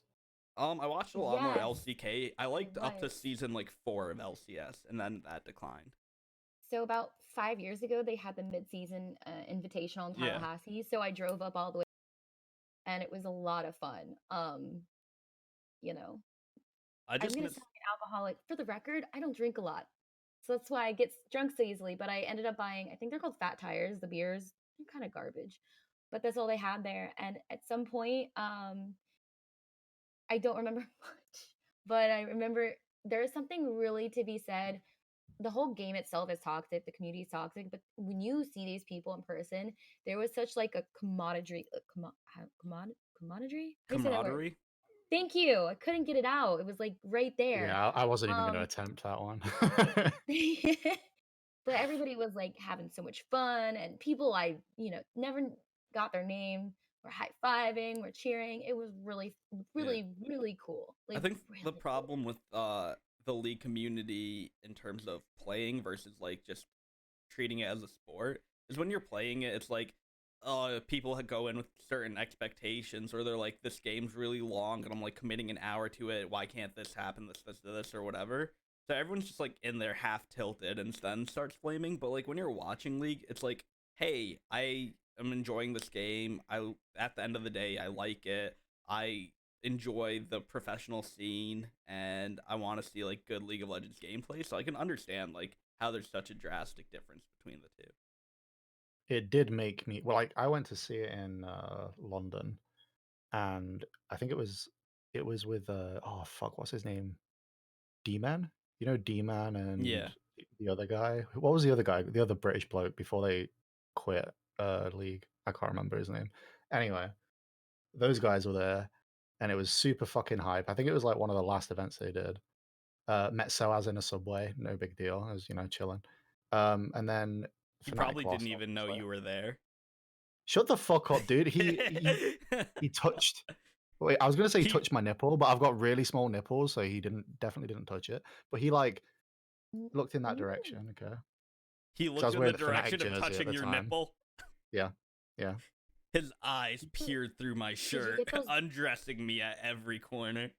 Speaker 2: I watched a lot more
Speaker 4: Yes.
Speaker 2: LCK. I liked up to
Speaker 4: was.
Speaker 2: season like 4 of LCS, and then that declined.
Speaker 4: So about 5 years ago, they had the mid-season invitational in
Speaker 2: Yeah.
Speaker 4: Tallahassee. So I drove up all the way, and it was a lot of fun. I'm
Speaker 2: just
Speaker 4: gonna
Speaker 2: miss.
Speaker 4: sound like an alcoholic. For the record, I don't drink a lot, so that's why I get drunk so easily. But I ended up buying, I think they're called Fat Tires. The beers, they're kind of garbage, but that's all they had there. And at some point, I don't remember much, but I remember there is something really to be said. The whole game itself is toxic. The community is toxic, but when you see these people in person, there was such like a camaraderie. Camaraderie? How do you say that word?
Speaker 2: Camaraderie.
Speaker 4: Thank you. I couldn't get it out. It was like right there.
Speaker 3: Yeah, I wasn't even gonna
Speaker 4: Um,
Speaker 3: attempt that one.
Speaker 4: but everybody was like having so much fun, and people I never got their name were high fiving, were cheering. It was really,
Speaker 2: Yeah.
Speaker 4: really, really cool.
Speaker 2: I
Speaker 4: Like
Speaker 2: think the
Speaker 4: really cool.
Speaker 2: problem with the league community in terms of playing versus like just treating it as a sport is when you're playing it, it's like people go in with certain expectations, or they're like, this game's really long and I'm like committing an hour to it, why can't this happen, this or whatever. So everyone's just like in there half tilted and then starts flaming. But like when you're watching league, it's like, hey, I am enjoying this game, I at the end of the day I like it, I enjoy the professional scene, and I want to see like good League of Legends gameplay, so I can understand like how there's such a drastic difference between the two.
Speaker 3: It did make me well. Like I went to see it in London, and I think it was with oh fuck, what's his name? D-Man. You know D-Man
Speaker 2: Yeah.
Speaker 3: and the other guy. What was the other guy? The other British bloke before they quit league. I can't remember his name. Anyway, those guys were there, and it was super fucking hype. I think it was like one of the last events they did. Met Soaz in a subway, no big deal. I was, chilling. And then
Speaker 2: He
Speaker 3: Fnatic
Speaker 2: probably
Speaker 3: lost,
Speaker 2: didn't even know
Speaker 3: obviously.
Speaker 2: you were there.
Speaker 3: Shut the fuck up, dude. He touched. Wait, I was gonna say he
Speaker 2: He
Speaker 3: touched my nipple, but I've got really small nipples, so he definitely didn't touch it. But he like looked in that
Speaker 4: Mm.
Speaker 3: direction. Okay,
Speaker 2: he
Speaker 3: because I
Speaker 2: looked
Speaker 3: was
Speaker 2: in
Speaker 3: wearing
Speaker 2: the
Speaker 3: the Fnatic
Speaker 2: direction of
Speaker 3: jersey at
Speaker 2: touching
Speaker 3: the
Speaker 2: your
Speaker 3: time.
Speaker 2: nipple.
Speaker 3: Yeah, yeah.
Speaker 2: His eyes
Speaker 4: Did
Speaker 2: peered through my
Speaker 4: you
Speaker 2: shirt,
Speaker 4: get those?
Speaker 2: undressing me at every corner.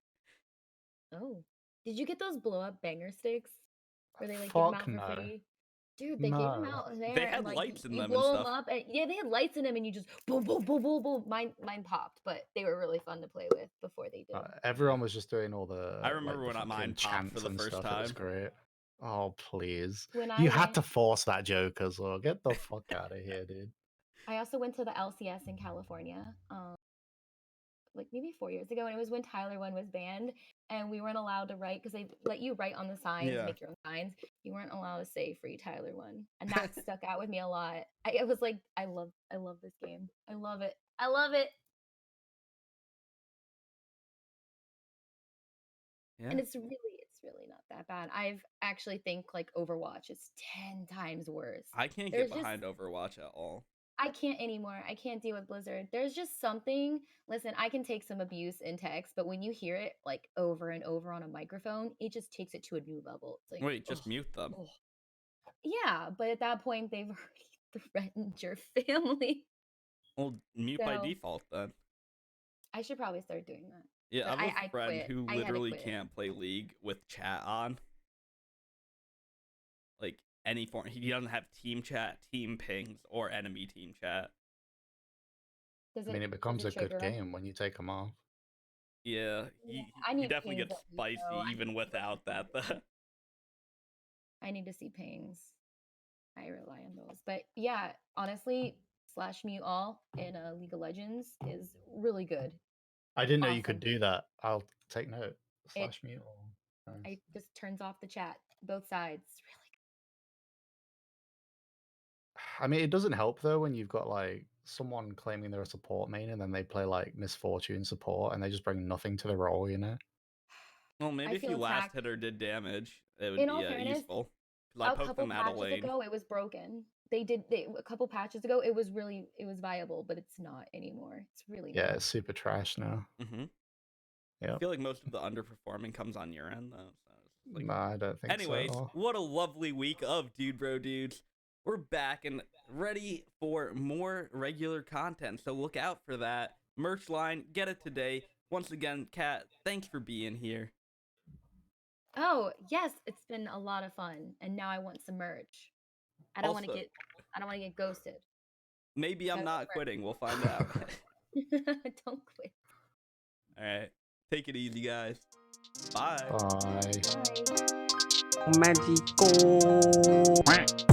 Speaker 4: Oh, did you get those blow up banger sticks where they like give them
Speaker 3: Fuck
Speaker 4: out for
Speaker 3: no,
Speaker 4: free? Dude, they gave them
Speaker 3: no.
Speaker 4: out
Speaker 2: They
Speaker 4: there, and
Speaker 2: had
Speaker 4: like
Speaker 2: lights in
Speaker 4: you
Speaker 2: them and
Speaker 4: blow them
Speaker 2: stuff.
Speaker 4: up, and yeah, they had lights in them, and you just boom, boom, boom, boom, boom. Mine popped, but they were really fun to play with before they did.
Speaker 3: Everyone was just doing all the
Speaker 2: I remember
Speaker 3: like the
Speaker 2: when mine
Speaker 3: fucking
Speaker 2: popped for
Speaker 3: chants
Speaker 2: the
Speaker 3: and
Speaker 2: first
Speaker 3: stuff. It was
Speaker 2: time.
Speaker 3: great. Oh please,
Speaker 4: When I
Speaker 3: you had
Speaker 4: went,
Speaker 3: to force that joke as well. Get the fuck out of here, dude.
Speaker 4: I also went to the LCS in California. Like maybe 4 years ago, and it was when Tyler One was banned, and we weren't allowed to write because they let you write on the signs,
Speaker 2: Yeah.
Speaker 4: make your own signs. You weren't allowed to say "Free Tyler One," and that stuck out with me a lot. I was like, I love this game. I love it. I love it,
Speaker 2: Yeah.
Speaker 4: and it's really not that bad. I've actually think like Overwatch is 10 times worse.
Speaker 2: I can't get
Speaker 4: There's just
Speaker 2: behind Overwatch at all.
Speaker 4: I can't anymore. I can't deal with Blizzard. There's just something. Listen, I can take some abuse in text, but when you hear it like over and over on a microphone, it just takes it to a new level. It's like,
Speaker 2: Wait,
Speaker 4: oh,
Speaker 2: just mute them.
Speaker 4: oh. Yeah, but at that point, they've already threatened your family.
Speaker 2: Well, mute by
Speaker 4: So
Speaker 2: default then.
Speaker 4: I should probably start doing that.
Speaker 2: Yeah, I
Speaker 4: But
Speaker 2: have a
Speaker 4: I
Speaker 2: friend
Speaker 4: quit.
Speaker 2: who
Speaker 4: I had to
Speaker 2: literally
Speaker 4: quit.
Speaker 2: can't play League with chat on. Like any form. He doesn't have team chat, team pings, or enemy team chat.
Speaker 3: I mean, it
Speaker 4: Does
Speaker 3: becomes
Speaker 4: it
Speaker 3: a good
Speaker 4: trigger him?
Speaker 3: game when you take them off.
Speaker 2: Yeah,
Speaker 4: Yeah,
Speaker 2: he,
Speaker 4: I
Speaker 2: he
Speaker 4: need
Speaker 2: definitely
Speaker 4: pings
Speaker 2: gets
Speaker 4: at least, though.
Speaker 2: spicy even without that.
Speaker 4: I need to see pings. I rely on those. But yeah, honestly, slash mute all in League of Legends is really good.
Speaker 3: I didn't know you could
Speaker 4: Awesome.
Speaker 3: do that. I'll take note.
Speaker 4: It
Speaker 3: Slash mute all. Nice.
Speaker 4: I just turns off the chat, both sides.
Speaker 3: I mean, it doesn't help though when you've got like someone claiming they're a support main and then they play like Misfortune support and they just bring nothing to the role, you know?
Speaker 2: Well,
Speaker 4: I
Speaker 2: maybe if
Speaker 4: feel
Speaker 2: you last
Speaker 4: attacked.
Speaker 2: hit or did damage, it would
Speaker 4: In
Speaker 2: be
Speaker 4: all fairness,
Speaker 2: useful. Because I
Speaker 4: a
Speaker 2: poked
Speaker 4: couple
Speaker 2: them out of
Speaker 4: patches
Speaker 2: lane.
Speaker 4: ago, it was broken. A couple patches ago, it was viable, but it's not anymore. It's really
Speaker 3: Yeah,
Speaker 4: not.
Speaker 3: it's super trash now.
Speaker 2: Mm-hmm. I
Speaker 3: Yep.
Speaker 2: feel like most of the underperforming comes on your end, though. So it's like...
Speaker 3: No, I don't think
Speaker 2: Anyways,
Speaker 3: so.
Speaker 2: what a lovely week of Dudes. We're back and ready for more regular content, so look out for that. Merch line, get it today. Once again, Katt, thanks for being here.
Speaker 4: Oh, yes, it's been a lot of fun. And now I want some merch. I don't want to
Speaker 2: Also,
Speaker 4: get ghosted.
Speaker 2: maybe I'm
Speaker 4: Gotta
Speaker 2: not quitting. We'll find out.
Speaker 4: Don't quit.
Speaker 2: All right. Take it easy, guys. Bye.
Speaker 3: Bye.
Speaker 4: Bye.
Speaker 5: Magical.